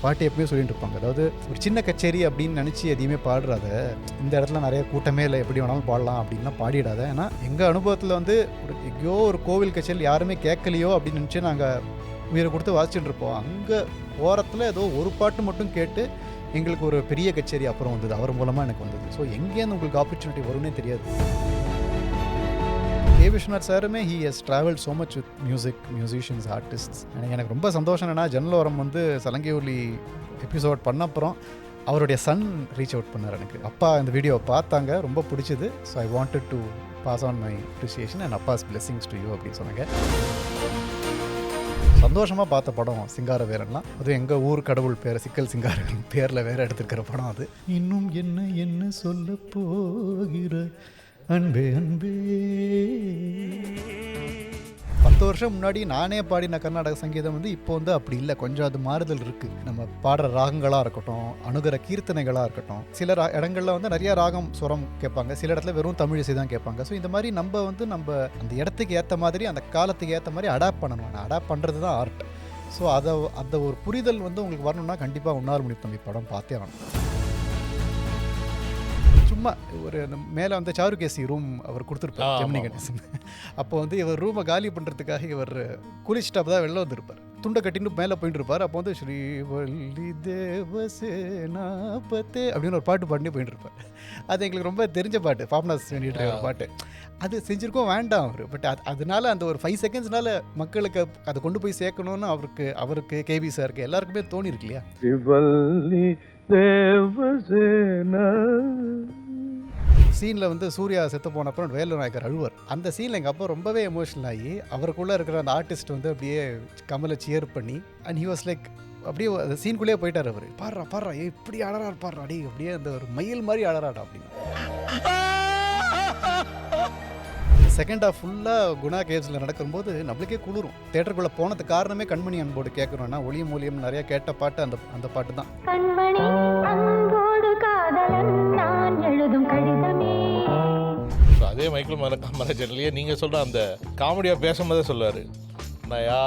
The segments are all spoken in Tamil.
பாட்டு எப்பவுமே சொல்லிட்டு இருப்பாங்க, அதாவது ஒரு சின்ன கச்சேரி அப்படின்னு நினச்சி எதையுமே பாடுறாத, இந்த இடத்துல நிறைய கூட்டமே இல்லை, எப்படி வேணாலும் பாடலாம் அப்படின்லாம் பாடிடாத. ஏன்னா எங்கள் அனுபவத்தில் வந்து ஒரு எங்கேயோ ஒரு கோவில் கச்சேரி யாருமே கேட்கலையோ அப்படின்னு நினச்சி நாங்கள் உயிரை கொடுத்து வாசிச்சுட்டு இருப்போம். அங்கே ஓரத்தில் ஏதோ ஒரு பாட்டு மட்டும் கேட்டு எங்களுக்கு ஒரு பெரிய கச்சேரி அப்புறம் வந்தது, அவர் மூலமாக எனக்கு வந்தது. ஸோ எங்கேருந்து உங்களுக்கு ஆப்பர்ச்சுனிட்டி வரும்னே தெரியாது. கே விஸ்வநாத் சாருமே he has travel so much with musicians, artists. எனக்கு ரொம்ப சந்தோஷம் என்னன்னா, ஜன்னலோரம் வந்து சலங்கை ஒலி எபிசோட் பண்ண அப்புறம் அவருடைய சன் ரீச் அவுட் பண்ணார் எனக்கு. அப்பா இந்த வீடியோவை பார்த்தாங்க, ரொம்ப பிடிச்சது. So I wanted to pass on my appreciation and அப்பாஸ் பிளெஸிங்ஸ் டு யூ அப்படின்னு சொன்னாங்க. சந்தோஷமாக பார்த்த படம் சிங்கார வேரன்லாம். அதுவும் எங்கள் ஊர் கடவுள் பேர் சிக்கல் சிங்காரன் பேரில் வேறு எடுத்துருக்கிற படம் அது. இன்னும் என்ன என்ன சொல்ல போகிற அன்பே அன்பே. 10 வருஷம் முன்னாடி நானே பாடின கர்நாடக சங்கீதம் வந்து இப்போ வந்து அப்படி இல்லை, கொஞ்சம் அது மாறுதல் இருக்குது. நம்ம பாடுற ராகங்களாக இருக்கட்டும், அணுகிற கீர்த்தனைகளாக இருக்கட்டும், சில இடங்களில் வந்து நிறைய ராகம் சுரம் கேட்பாங்க, சில இடத்துல வெறும் தமிழ் இசை தான் கேட்பாங்க. ஸோ இந்த மாதிரி நம்ம அந்த இடத்துக்கு ஏற்ற மாதிரி, அந்த காலத்துக்கு ஏற்ற மாதிரி அடாப்ட் பண்ணணும். அடாப்ட் பண்ணுறது தான் ஆர்ட். ஸோ அந்த ஒரு புரிதல் வந்து உங்களுக்கு வரணும்னா கண்டிப்பாக உன்னால் முடியும் தம்பி படம் பார்த்தே ஆகணும். சும்மா ஒரு மேலே வந்து சாருகேசி ரூம் அவர் கொடுத்துருப்பார் ஜெமினி கணேசன். அப்போ வந்து இவர் ரூமை காலி பண்ணுறதுக்காக இவர் குளிச்சுட்டு தான் வெளில வந்துருப்பார், துண்டை கட்டின்னு மேலே போயிட்டு இருப்பார். அப்போ வந்து ஸ்ரீவல்லி தேவசேனாபத்தே அப்படின்னு ஒரு பாட்டு பாடினே போயிட்டு இருப்பார். அது எங்களுக்கு ரொம்ப தெரிஞ்ச பாட்டு, பாப்னாஸ் வேண்டிட்டு ஒரு பாட்டு. அது செஞ்சுருக்கோம் வேண்டாம் அவர், பட் அதனால அந்த ஒரு 5 செகண்ட்ஸ்னால மக்களுக்கு அதை கொண்டு போய் சேர்க்கணும்னு அவருக்கு கேவி சாருக்கு எல்லாருக்குமே தோணி இருக்கு இல்லையா. சீனில் வந்து சூர்யா செத்து போன அப்புறம் வேலு நாயக்கர் அழுவார். அந்த சீனில் எங்கள் அப்பா ரொம்பவே எமோஷனல் ஆகி அவருக்குள்ளே இருக்கிற அந்த ஆர்டிஸ்ட் வந்து அப்படியே கமலை சியர் பண்ணி அண்ட் ஹி வாஸ் லைக் அப்படியே அந்த சீனுக்குள்ளேயே போயிட்டார் அவர். பாடுறா இப்படி அழறாரு, பாடுறா அடி, அப்படியே அந்த ஒரு மயில் மாதிரி அழறாடா அப்படின்னு. செகண்ட் ஹாஃப் ஃபுல்லாக குணா கேவ்ஸில் நடக்கும்போது நம்மளுக்கே குளிரும். தேட்டருக்குள்ளே போனதுக்கு காரணமே கண்மணி அன்போடு கேட்குறோன்னா, ஒளியும் ஒளியும் நிறையா கேட்ட பாட்டு அந்த பாட்டு தான். அதே மைக்கேல் மரஜன்லேயே நீங்கள் சொல்கிற அந்த காமெடியாக பேசும்போதே சொல்லுவார், நயா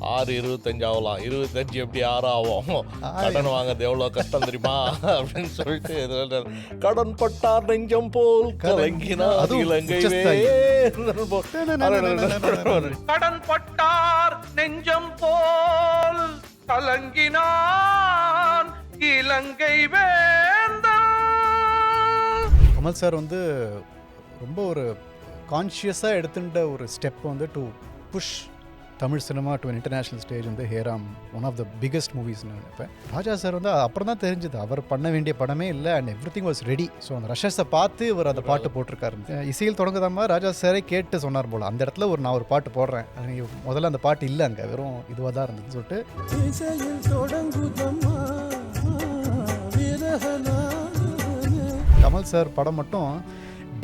6:25 ஆகலாம், 25 எப்படி 6 ஆகும், கடன் வாங்குறது எவ்வளோ கஷ்டம் தெரியுமா அப்படின்னு சொல்லிட்டு கடன் பட்டார் நெஞ்சம் போல் கலங்கினார் இலங்கை கடன் பட்டார் நெஞ்சம் போல் கலங்கினான் இலங்கை வேந்தன். கமல் சார் வந்து ரொம்ப ஒரு கான்ஷியஸாக எடுத்துட்ட ஒரு ஸ்டெப் வந்து to push Tamil cinema to international stage வந்து Hey Ram one of the biggest மூவிஸ்னு நினைப்பேன். ராஜா சார் வந்து அப்புறம் தான் தெரிஞ்சது அவர் பண்ண வேண்டிய படமே இல்லை and everything was ready. So அந்த ரஷஸை பார்த்து இவர் அந்த பாட்டு போட்டிருக்காரு. இசையில் தொடங்குதாமல் ராஜா சாரே கேட்டு சொன்னார் போல், அந்த இடத்துல நான் ஒரு பாட்டு போடுறேன், முதல்ல அந்த பாட்டு இல்லை, அங்கே வெறும் இதுவாக தான் இருந்ததுன்னு சொல்லிட்டு. கமல் சார் படம் மட்டும்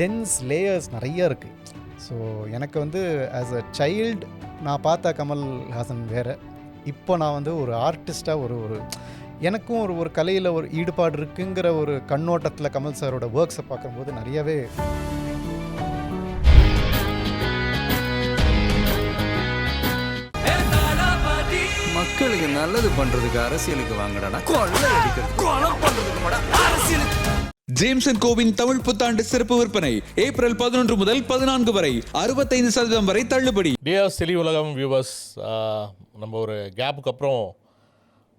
டென்ஸ் லேயர்ஸ் நிறைய இருக்குது. ஸோ எனக்கு வந்து ஆஸ் அ சைல்டு நான் பார்த்த கமல்ஹாசன் வேறு. இப்போ நான் வந்து ஒரு ஆர்டிஸ்டாக ஒரு எனக்கும் ஒரு கலையில் ஒரு ஈடுபாடு இருக்குங்கிற ஒரு கண்ணோட்டத்தில் கமல் சாரோட ஒர்க்ஸை பார்க்கும்போது நிறையவே மக்களுக்கு நல்லது பண்றதுக்கு அரசியலுக்கு வாங்கடா, கொள்ளை அடிக்கிறது கொலை பண்றதுக்கு அரசியலுக்கு. ஜேம்சன் கோவின் தமிழ் புத்தாண்டு சிறப்பு விற்பனை ஏப்ரல் 11 முதல் 14 வரை 65% வரை தள்ளுபடி. டியர் சிலி உலகம் வியூவர்ஸ், நம்ம ஒரு கேப்புக்கு அப்புறம்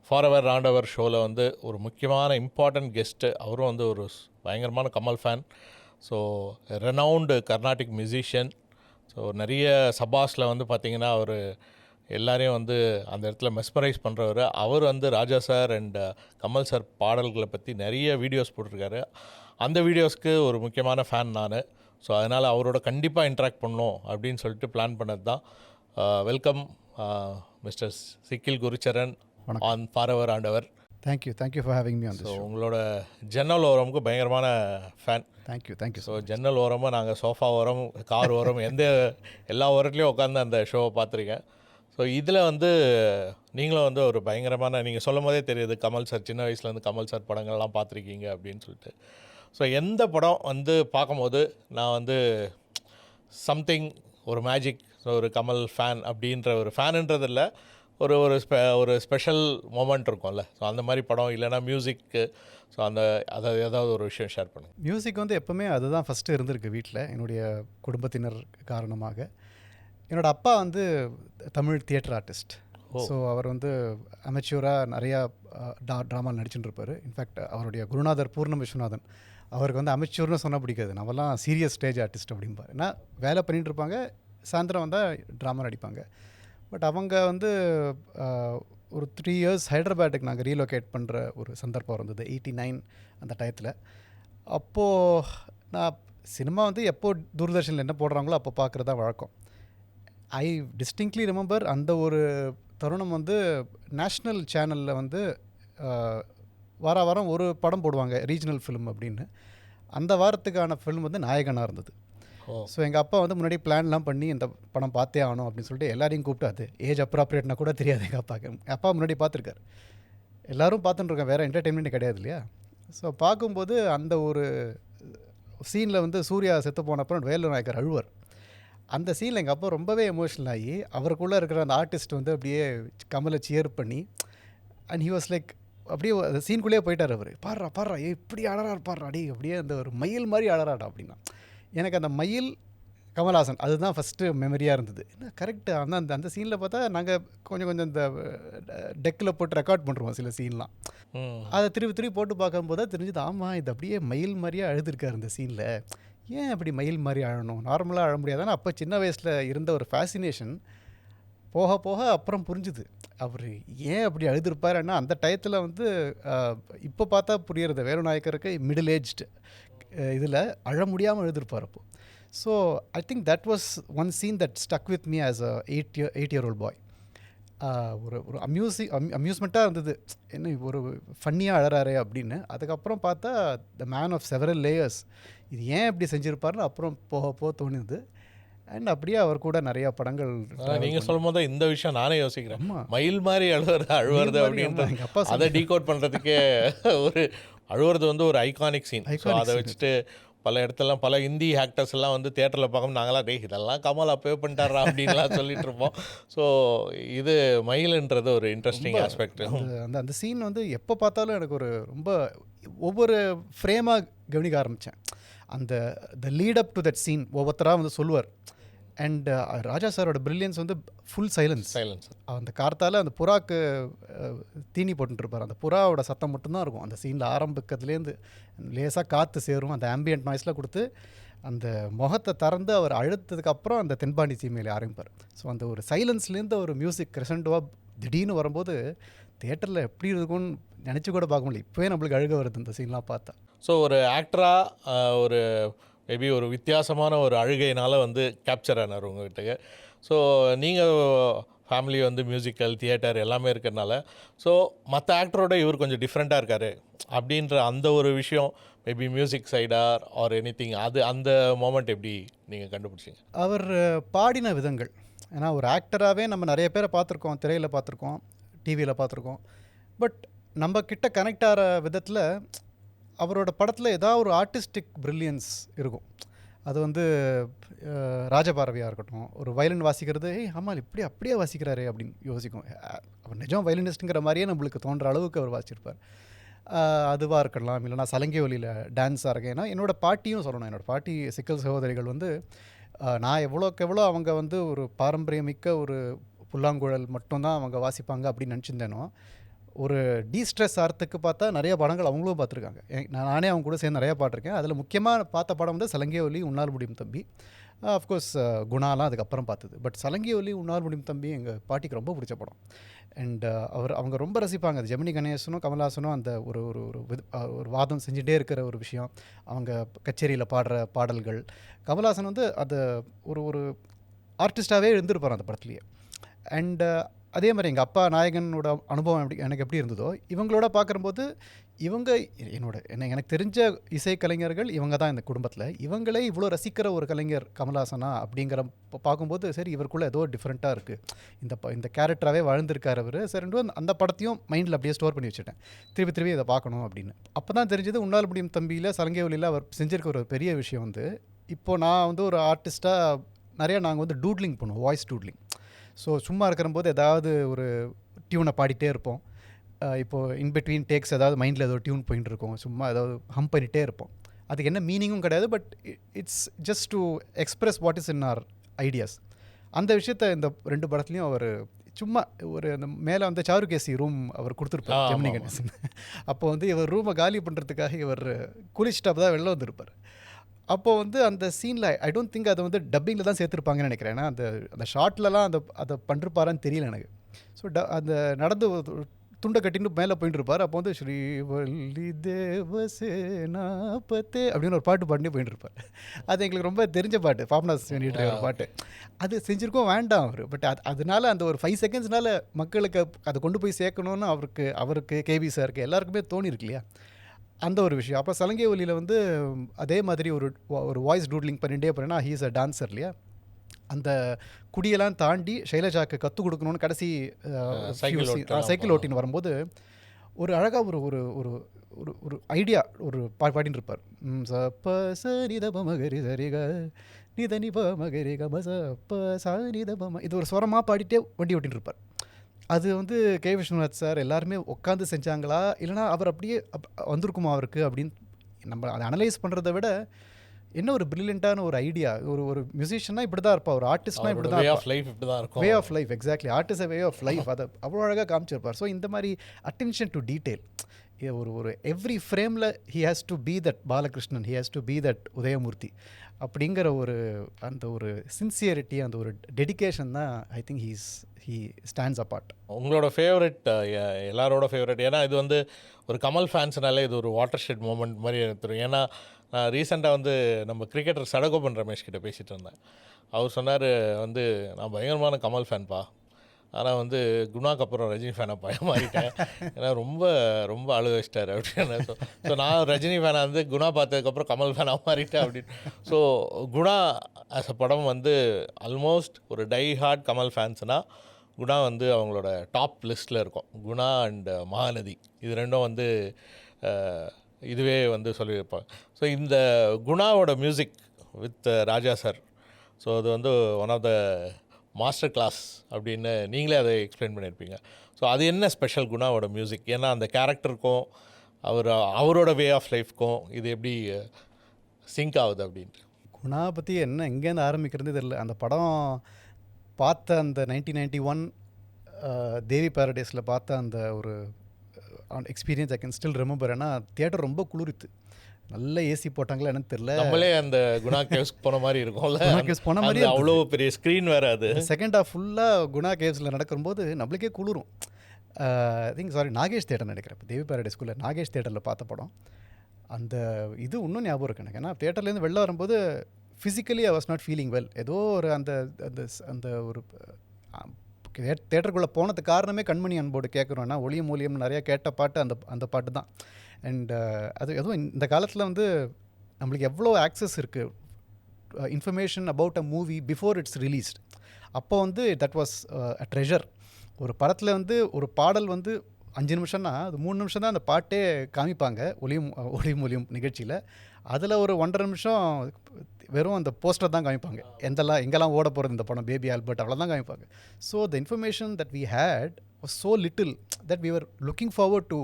ஃபாரெவர் ராண்டவர் ஷோவில் வந்து ஒரு முக்கியமான இம்பார்ட்டன்ட் கெஸ்ட்டு, அவரும் வந்து ஒரு பயங்கரமான Kamal fan. So renowned Carnatic musician. So நிறைய சபாஸில் வந்து பார்த்திங்கன்னா அவர் எல்லாரையும் வந்து அந்த இடத்துல மெஸ்மரைஸ் பண்ணுறவர். அவர் வந்து ராஜா சார் அண்ட் கமல் சார் பாடல்களை பற்றி நிறைய வீடியோஸ் போட்டிருக்காரு. அந்த வீடியோஸ்க்கு ஒரு முக்கியமான ஃபேன் நான். ஸோ அதனால் அவரோட கண்டிப்பாக இன்ட்ராக்ட் பண்ணணும் அப்படின்னு சொல்லிட்டு பிளான் பண்ணது தான். Welcome mister Sikkil Gurucharan on forever rendezvous. Thank you for having me on this show. உங்களோட ஜன்னல் ஓரமுக்கு பயங்கரமான ஃபேன். தேங்க்யூ. ஸோ ஜன்னல் ஓரமாக நாங்கள் சோஃபா ஓரம், கார் ஓரம், எல்லா ஓரத்துலேயும் உட்காந்து அந்த ஷோவை பார்த்துருக்கேன். ஸோ இதில் வந்து நீங்களும் வந்து ஒரு பயங்கரமான, நீங்கள் சொல்லும் போதே தெரியுது கமல் சார் சின்ன வயசுலேருந்து கமல் சார் படங்கள்லாம் பார்த்துருக்கீங்க அப்படின்னு சொல்லிட்டு. ஸோ எந்த படம் வந்து பார்க்கும்போது நான் வந்து சம்திங் ஒரு மேஜிக், ஸோ ஒரு கமல் ஃபேன் அப்படின்ற ஒரு ஃபேனுன்றது இல்லை, ஒரு ஸ்பெஷல் மொமெண்ட் இருக்கும்ல. ஸோ அந்த மாதிரி படம் இல்லைன்னா மியூசிக்கு, ஸோ அதை ஏதாவது ஒரு விஷயம் ஷேர் பண்ணுங்கள். மியூசிக் வந்து எப்போவுமே அதுதான் ஃபஸ்ட்டு இருந்திருக்கு வீட்டில், என்னுடைய குடும்பத்தினர் காரணமாக. என்னோடய அப்பா வந்து தமிழ் தியேட்டர் ஆர்டிஸ்ட். ஸோ அவர் வந்து அமெச்சூராக நிறையா ட்ராமாவில் நடிச்சுட்டு இருப்பார். இன்ஃபேக்ட் அவருடைய குருநாதர் பூர்ணம் விஸ்வநாதன், அவருக்கு வந்து அமெச்சூர்னு சொன்னால் பிடிக்காது, நம்மலாம் சீரியஸ் ஸ்டேஜ் ஆர்டிஸ்ட் அப்படிம்பார். ஏன்னா வேலை பண்ணிகிட்டு இருப்பாங்க, சாயந்தரம் வந்தால் ட்ராமா நடிப்பாங்க. பட் அவங்க வந்து ஒரு 3 இயர்ஸ் ஹைதராபாத்துக்கு நாங்கள் ரீலொகேட் பண்ணுற ஒரு சந்தர்ப்பம் இருந்தது 89 அந்த டயத்தில். அப்போது நான் சினிமா வந்து எப்போ தூர்தர்ஷனில் என்ன போடுறாங்களோ அப்போ பார்க்குறது தான் வழக்கம். ஐ டிஸ்டிங்க்லி ரிமெம்பர் அந்த ஒரு தருணம் வந்து நேஷ்னல் சேனலில் வந்து வாரம் ஒரு படம் போடுவாங்க, ரீஜனல் ஃபிலிம் அப்படின்னு. அந்த வாரத்துக்கான ஃபிலிம் வந்து நாயகனாக இருந்தது. ஸோ எங்கள் அப்பா வந்து முன்னாடி பிளான்லாம் பண்ணி இந்த படம் பார்த்தே ஆகணும் அப்படின்னு சொல்லிட்டு எல்லாரையும் கூப்பிட்டாது. ஏஜ் அப்ராப்ரியேட்னா கூட தெரியாது எங்கள் அப்பாவுக்கு. அப்பா முன்னாடி பார்த்துருக்காரு, எல்லோரும் பார்த்துட்டுருக்கோம், வேறு என்டர்டெயின்மெண்ட் கிடையாது இல்லையா. ஸோ பார்க்கும்போது அந்த ஒரு சீனில் வந்து சூர்யா செத்து போன அப்புறம் வேலு நாயக்கர் அழுவார். அந்த சீனில் எங்கள் அப்பா ரொம்பவே எமோஷனல் ஆகி அவருக்குள்ளே இருக்கிற அந்த ஆர்டிஸ்ட் வந்து அப்படியே கமலை சியர் பண்ணி, அண்ட் ஹி வாஸ் லைக் அப்படியே அந்த சீனுக்குள்ளேயே போயிட்டார் அவர். பாடுறா இப்படி அழறாரு பாடுறா அடி, அப்படியே அந்த ஒரு மயில் மாதிரி அழறாடா அப்படின்னா. எனக்கு அந்த மயில் கமல்ஹாசன் அதுதான் ஃபஸ்ட்டு மெமரியாக இருந்தது. என்ன கரெக்டு, அந்த சீனில் பார்த்தா நாங்கள் கொஞ்சம் இந்த டெக்கில் போட்டு ரெக்கார்ட் பண்ணுறோம் சில சீன்லாம். அதை திருப்பி போட்டு பார்க்கும்போது தான் தெரிஞ்சது, ஆமாம் இது அப்படியே மயில் மாதிரியே அழுதுருக்கார் இந்த சீனில். ஏன் அப்படி மயில் மாதிரி அழணும், நார்மலாக அழ முடியாதானே. அப்போ சின்ன வயசில் இருந்த ஒரு ஃபேசினேஷன் போக அப்புறம் புரிஞ்சுது அவர் ஏன் அப்படி அழுதுருப்பாருன்னா. அந்த டயத்தில் வந்து இப்போ பார்த்தா புரியுறது, வேலு நாயக்கருக்கு மிடில் ஏஜ்டு இதில் அழ முடியாமல் எழுதிருப்பார் அப்போது. So I think that was one scene that stuck with me as a 8-year-old boy. ஒரு அம்யூஸ்மெண்ட்டாக இருந்தது, என்ன ஒரு ஃபன்னியாக அழறாரே அப்படின்னு. அதுக்கப்புறம் பார்த்தா the man of several layers, இது ஏன் இப்படி செஞ்சுருப்பாருன்னு அப்புறம் போக தோணுது. அண்ட் அப்படியே அவர் கூட நிறையா படங்கள். நீங்கள் சொல்லும் போது இந்த விஷயம் நானே யோசிக்கிறேன், மயில் மாதிரி அழுவுறது அப்படின்றது அப்பா அதை டீகோட் பண்ணுறதுக்கே ஒரு அழுவுறது வந்து ஒரு ஐகானிக் சீன். ஸோ அதை வச்சுட்டு பல இடத்துலலாம் பல ஹிந்தி ஆக்டர்ஸ் எல்லாம் வந்து தியேட்டரில் பார்க்கணும், நாங்களாம் இதெல்லாம் கமல் அப்பவே பண்ணிட்டாரா அப்படின்லாம் சொல்லிட்டு இருப்போம். ஸோ இது மயில்ன்றது ஒரு இன்ட்ரெஸ்டிங் ஆஸ்பெக்ட். அந்த சீன் வந்து எப்போ பார்த்தாலும் எனக்கு ஒரு ரொம்ப ஒவ்வொரு ஃப்ரேமாக கவனிக்க ஆரம்பித்தேன். அந்த lead up to that scene ஒவ்வொருத்தராக வந்து சொல்லுவார். அண்ட் ராஜா சாரோட பிரில்லியன்ஸ் வந்து ஃபுல் சைலன்ஸ். அந்த கார்த்தால் அந்த புறாக்கு தீனி போட்டுருப்பார், அந்த புறாவோட சத்தம் மட்டும்தான் இருக்கும் அந்த சீனில். ஆரம்பிக்கிறதுலேருந்து லேசாக காற்று சேரும், அந்த ஆம்பியன்ட் நாய்ஸ்லாம் கொடுத்து அந்த முகத்தை திறந்து அவர் அழுத்ததுக்கப்புறம் அந்த தென்பாண்டி சீமையில் ஆரம்பிப்பார். ஸோ அந்த ஒரு சைலன்ஸ்லேருந்து ஒரு மியூசிக் கிரெசண்டோவாக திடீர்னு வரும்போது தியேட்டரில் எப்படி இருக்கும்னு நினச்சி கூட பார்க்க முடியல. இப்போவே நம்மளுக்கு அழுக வருது இந்த சீன்லாம் பார்த்தா. ஸோ ஒரு ஆக்டராக ஒரு மேபி ஒரு வித்தியாசமான ஒரு அழுகையினால் வந்து கேப்சர் ஆனார் உங்கள்கிட்ட. ஸோ நீங்கள் ஃபேமிலி வந்து மியூசிக்கல் தியேட்டர் எல்லாமே இருக்கிறதுனால, ஸோ மற்ற ஆக்டரோட இவர் கொஞ்சம் டிஃப்ரெண்ட்டாக இருக்கார் அப்படின்ற அந்த ஒரு விஷயம் மேபி மியூசிக் சைடாக ஆர் எனிதிங், அது அந்த மோமெண்ட் எப்படி நீங்கள் கண்டுபிடிச்சிங்க? அவர் பாடின விதங்கள், ஏன்னா ஒரு ஆக்டராகவே நம்ம நிறைய பேரை பார்த்துருக்கோம், திரையில் பார்த்துருக்கோம், டிவியில் பார்த்துருக்கோம். பட் நம்ம கிட்ட கனெக்ட் ஆகிற விதத்தில் அவரோட படத்தில் ஏதாவது ஒரு ஆர்டிஸ்டிக் ப்ரில்லியன்ஸ் இருக்கும். அது வந்து ராஜபாரவியாக இருக்கட்டும், ஒரு வயலின் வாசிக்கிறது, ஆமாம் இப்படி அப்படியே வாசிக்கிறாரே அப்படின்னு யோசிக்கும். அவர் நிஜம் வயலினிஸ்ட்டுங்கிற மாதிரியே நம்மளுக்கு தோன்ற அளவுக்கு அவர் வாசிச்சிருப்பார். அதுவாக இருக்கலாம், இல்லைனா சலங்கை ஒலியில் டான்ஸாக இருக்கேன். ஏன்னா என்னோடய பாட்டியும் சொல்லணும், என்னோடய பாட்டி சிக்கல் சகோதரிகள் வந்து நான் எவ்வளோ அவங்க வந்து ஒரு பாரம்பரியமிக்க ஒரு புல்லாங்குழல் மட்டும்தான் அவங்க வாசிப்பாங்க அப்படின்னு நினச்சிருந்தேனோ, ஒரு டீஸ்ட்ரெஸ் ஆகிறதுக்கு பார்த்தா நிறைய படங்கள் அவங்களும் பார்த்துருக்காங்க. நானே அவங்க கூட சேர்ந்து நிறையா பாட்டிருக்கேன். அதில் முக்கியமாக பார்த்த படம் வந்து சலங்கை ஒலி, உன்னால் முடியும் தம்பி. அஃப்கோர்ஸ் குணாலாம் அதுக்கப்புறம் பார்த்தது. பட் சலங்கை ஒலி, உன்னால் முடியும் தம்பி எங்கள் பாட்டிக்கு ரொம்ப பிடிச்ச படம். அண்ட் அவங்க ரொம்ப ரசிப்பாங்க. அது ஜெமினி கணேசனும் கமல்ஹாசனும் அந்த ஒரு வாதம் செஞ்சுட்டே இருக்கிற ஒரு விஷயம், அவங்க கச்சேரியில் பாடுற பாடல்கள். கமல்ஹாசன் வந்து அதை ஒரு ஆர்டிஸ்டாகவே இருந்திருப்பார் அந்த படத்துலேயே. அண்ட் அதே மாதிரி எங்கள் அப்பா நாயகனோட அனுபவம் எனக்கு எப்படி இருந்ததோ, இவங்களோட பார்க்கும்போது இவங்க எனக்கு தெரிஞ்ச இசைக்கலைஞர்கள் இவங்க தான் இந்த குடும்பத்தில். இவங்களே இவ்வளோ ரசிக்கிற ஒரு கலைஞர் கமல்ஹாசனா அப்படிங்கிற பார்க்கும்போது சரி இவருக்குள்ளே ஏதோ டிஃப்ரெண்ட்டாக இருக்குது, இந்த கேரக்டராகவே வாழ்ந்திருக்கார் அவர். சரி அந்த படத்தையும் மைண்டில் அப்படியே ஸ்டோர் பண்ணி வச்சுட்டேன், திருப்பி இதை பார்க்கணும் அப்படின்னு. அப்போ தான் தெரிஞ்சது உன்னால் முடியும் தம்பியில் சலங்கை ஒலியில் அவர் செஞ்சிருக்க ஒரு பெரிய விஷயம் வந்து, இப்போது நான் வந்து ஒரு ஆர்டிஸ்ட்டாக நிறையா நாங்கள் வந்து டூட்லிங் பண்ணுவோம், வாய்ஸ் டூட்லிங். ஸோ சும்மா இருக்கிறம்போது ஏதாவது ஒரு டியூனை பாடிட்டே இருப்போம். இப்போது இன்பிட்வீன் டேக்ஸ் ஏதாவது மைண்டில் ஏதோ டியூன் போயிட்டு இருக்கும், சும்மா ஏதாவது ஹம் பண்ணிகிட்டே இருப்போம். அதுக்கு என்ன மீனிங்கும் கிடையாது, but it's just to express what is in our ideas. அந்த விஷயத்த இந்த 2 படத்துலையும் அவர் சும்மா ஒரு அந்த மேலே வந்து சாருகேசி ரூம் அவர் கொடுத்துருப்பார் ஜெமினி கணேசன். அப்போ வந்து இவர் ரூமை காலி பண்ணுறதுக்காக இவர் குளிச்சுட்டு தான் வெளில வந்திருப்பார். அப்போது வந்து அந்த சீனில் ஐ டோன்ட் திங்க் அதை வந்து டப்பிங்கில் தான் சேர்த்துருப்பாங்கன்னு நினைக்கிறேன். ஏன்னா அந்த ஷார்ட்லலாம் அதை பண்ணிருப்பாரான்னு தெரியல எனக்கு. ஸோ அந்த நடந்து துண்டை கட்டின்னு மேலே போயிட்டு இருப்பார். அப்போ வந்து ஸ்ரீவல்லி தேவசேனாபத்தே அப்படின்னு ஒரு பாட்டு பாடினே போயிட்டு இருப்பார். அது எங்களுக்கு ரொம்ப தெரிஞ்ச பாட்டு, பாப்னாஸ் வேண்டிட்டு ஒரு பாட்டு. அது செஞ்சுருக்கோம் வேண்டாம் அவர், பட் அதனால அந்த ஒரு 5 செகண்ட்ஸ்னால மக்களுக்கு அதை கொண்டு போய் சேர்க்கணுன்னு அவருக்கு கேபி சாருக்கு எல்லாருக்குமே தோணிருக்கு இல்லையா, அந்த ஒரு விஷயம். அப்போ சலங்கை ஒலியில் வந்து அதே மாதிரி ஒரு வாய்ஸ் டூட்லிங் பண்ணிகிட்டே போகிறேன்னா ஹீ இஸ் அ டான்ஸர் இல்லையா, அந்த குடியெல்லாம் தாண்டி ஷைலஜாக்கு கற்றுக் கொடுக்கணும்னு கடைசி சைக்கிள் ஓட்டின்னு வரும்போது ஒரு அழகாக ஒரு ஒரு ஒரு ஒரு ஐடியா ஒரு பாடின்னு இருப்பார். சப்ப சரிதப மகரி சரிக நிதனிப மகரி கம சப்ப சாரிதப, இது ஒரு ஸ்வரமாக பாடிட்டே வண்டி ஓட்டின்னு இருப்பார். அது வந்து கே விஸ்வநாத் சார் எல்லாருமே உட்காந்து செஞ்சாங்களா இல்லைனா அவர் அப்படியே வந்திருக்குமா அவருக்கு அப்படின்னு நம்ம அதை அனலைஸ் பண்ணுறதை விட என்ன ஒரு பிரில்லியண்ட்டான ஒரு ஐடியா. ஒரு மியூசிஷியனா இப்படி தான் இருப்பார், ஒரு ஆர்டிஸ்ட்னா இப்படி தான் இருக்கும், way of life. Exactly, artist way of life. அதை அவ்வளோ அழகாக காமிச்சிருப்பார். ஸோ இந்த மாதிரி அட்டென்ஷன் டு டீட்டெயில், ஒரு எவ்ரி ஃப்ரேமில் he has to be that Balakrishnan, he has to be that Udayamoorthy அப்படிங்கிற அந்த ஒரு சின்சியரிட்டி, அந்த ஒரு டெடிக்கேஷன் தான் I think he stands apart. உங்களோட ஃபேவரட், எல்லாரோட ஃபேவரட், ஏன்னா இது வந்து ஒரு கமல் ஃபேன்ஸ்னாலே இது ஒரு வாட்டர் ஷெட் மூமெண்ட் மாதிரி எனக்கு தெரியும். ஏன்னா நான் ரீசெண்டாக வந்து நம்ம கிரிக்கெட்டர் சடகோபன் ரமேஷ் கிட்ட பேசிகிட்டு இருந்தேன். அவர் சொன்னார் வந்து நான் பயங்கரமான கமல் ஃபேன்ப்பா, ஆனால் வந்து குணாக்கு அப்புறம் ரஜினி ஃபேனை மாறிட்டேன், ஏன்னா ரொம்ப ரொம்ப அழுக வச்சிட்டார் அப்படின்னு. ஸோ நான் ரஜினி ஃபேனை வந்து குணா பார்த்ததுக்கப்புறம் கமல் ஃபேனாக மாறிட்டேன் அப்படின்னு. ஸோ குணா ஆஸ் அ படம் வந்து ஆல்மோஸ்ட் ஒரு டை ஹார்ட் கமல் ஃபேன்ஸ்னால் குணா வந்து அவங்களோட டாப் லிஸ்ட்டில் இருக்கும். குணா அண்ட் மகாநதி இது ரெண்டும் வந்து இதுவே வந்து சொல்லியிருப்பாங்க. ஸோ இந்த குணாவோட music with Raja sir, so அது வந்து one of the master class அப்படின்னு நீங்களே அதை எக்ஸ்பிளைன் பண்ணியிருப்பீங்க. ஸோ அது என்ன ஸ்பெஷல் குணாவோட மியூசிக்? ஏன்னா அந்த கேரக்டருக்கும் அவரோட வே ஆஃப் லைஃப்க்கும் இது எப்படி சிங்க் ஆகுது அப்படின்ட்டு. குணா பற்றி என்ன எங்கேருந்து ஆரம்பிக்கிறது தெரியல. அந்த படம் பார்த்த அந்த 1991 தேவி பாரடைஸில் பார்த்த அந்த ஒரு experience I can still remember. ஏன்னா தியேட்டர் ரொம்ப குளிர்த்து, நல்ல ஏசி போட்டாங்களா என்னன்னு தெரியல. நம்மளே அந்த குணா கேவ்ஸ் போன மாதிரி இருக்கும்ல, குணா கேவ்ஸ் போன மாதிரி அவ்வளோ பெரிய ஸ்க்ரீன் வேறு. அது செகண்ட் ஹாஃப் ஃபுல்லாக குணா கேவ்ஸில் நடக்கும்போது நம்மளுக்கே குளிரும். ஐ திங்க் நாகேஷ் தேட்டர் நினைக்கிறேன், இப்போ தேவி பாரடைஸ் ஸ்கூலில் நாகேஷ் தேட்டரில் பார்த்த படம். அந்த இது இன்னும் ஞாபகம் இருக்கு எனக்கு. ஏன்னா தேட்டர்லேருந்து வெளில வரும்போது physically I was not feeling well. ஏதோ ஒரு அந்த ஒரு தேட்டருக்குள்ளே போனதுக்கு காரணமே கண்மணி அன்போடு கேட்குறோன்னா ஒளியும் மூலியம் நிறையா கேட்ட பாட்டு அந்த பாட்டு தான். அண்ட் அது எதுவும் இந்த காலத்தில் வந்து நம்மளுக்கு எவ்வளோ ஆக்சஸ் இருக்குது information about a movie before it's released. அப்போ வந்து தட் வாஸ் அ ட்ரெஷர். ஒரு படத்தில் வந்து ஒரு பாடல் வந்து 5 நிமிஷம்னா அது 3 நிமிஷம் தான் அந்த பாட்டே காமிப்பாங்க ஒளியும் மூலியம் நிகழ்ச்சியில். அதில் ஒரு 1.5 நிமிஷம் வெறும் அந்த போஸ்டர் தான் காமிப்பாங்க, எங்கெல்லாம் ஓட போகிறது இந்த படம், பேபி ஆல்பர்ட் அவ்வளோதான் காமிப்பாங்க. So the information that we had was so little that we were looking forward to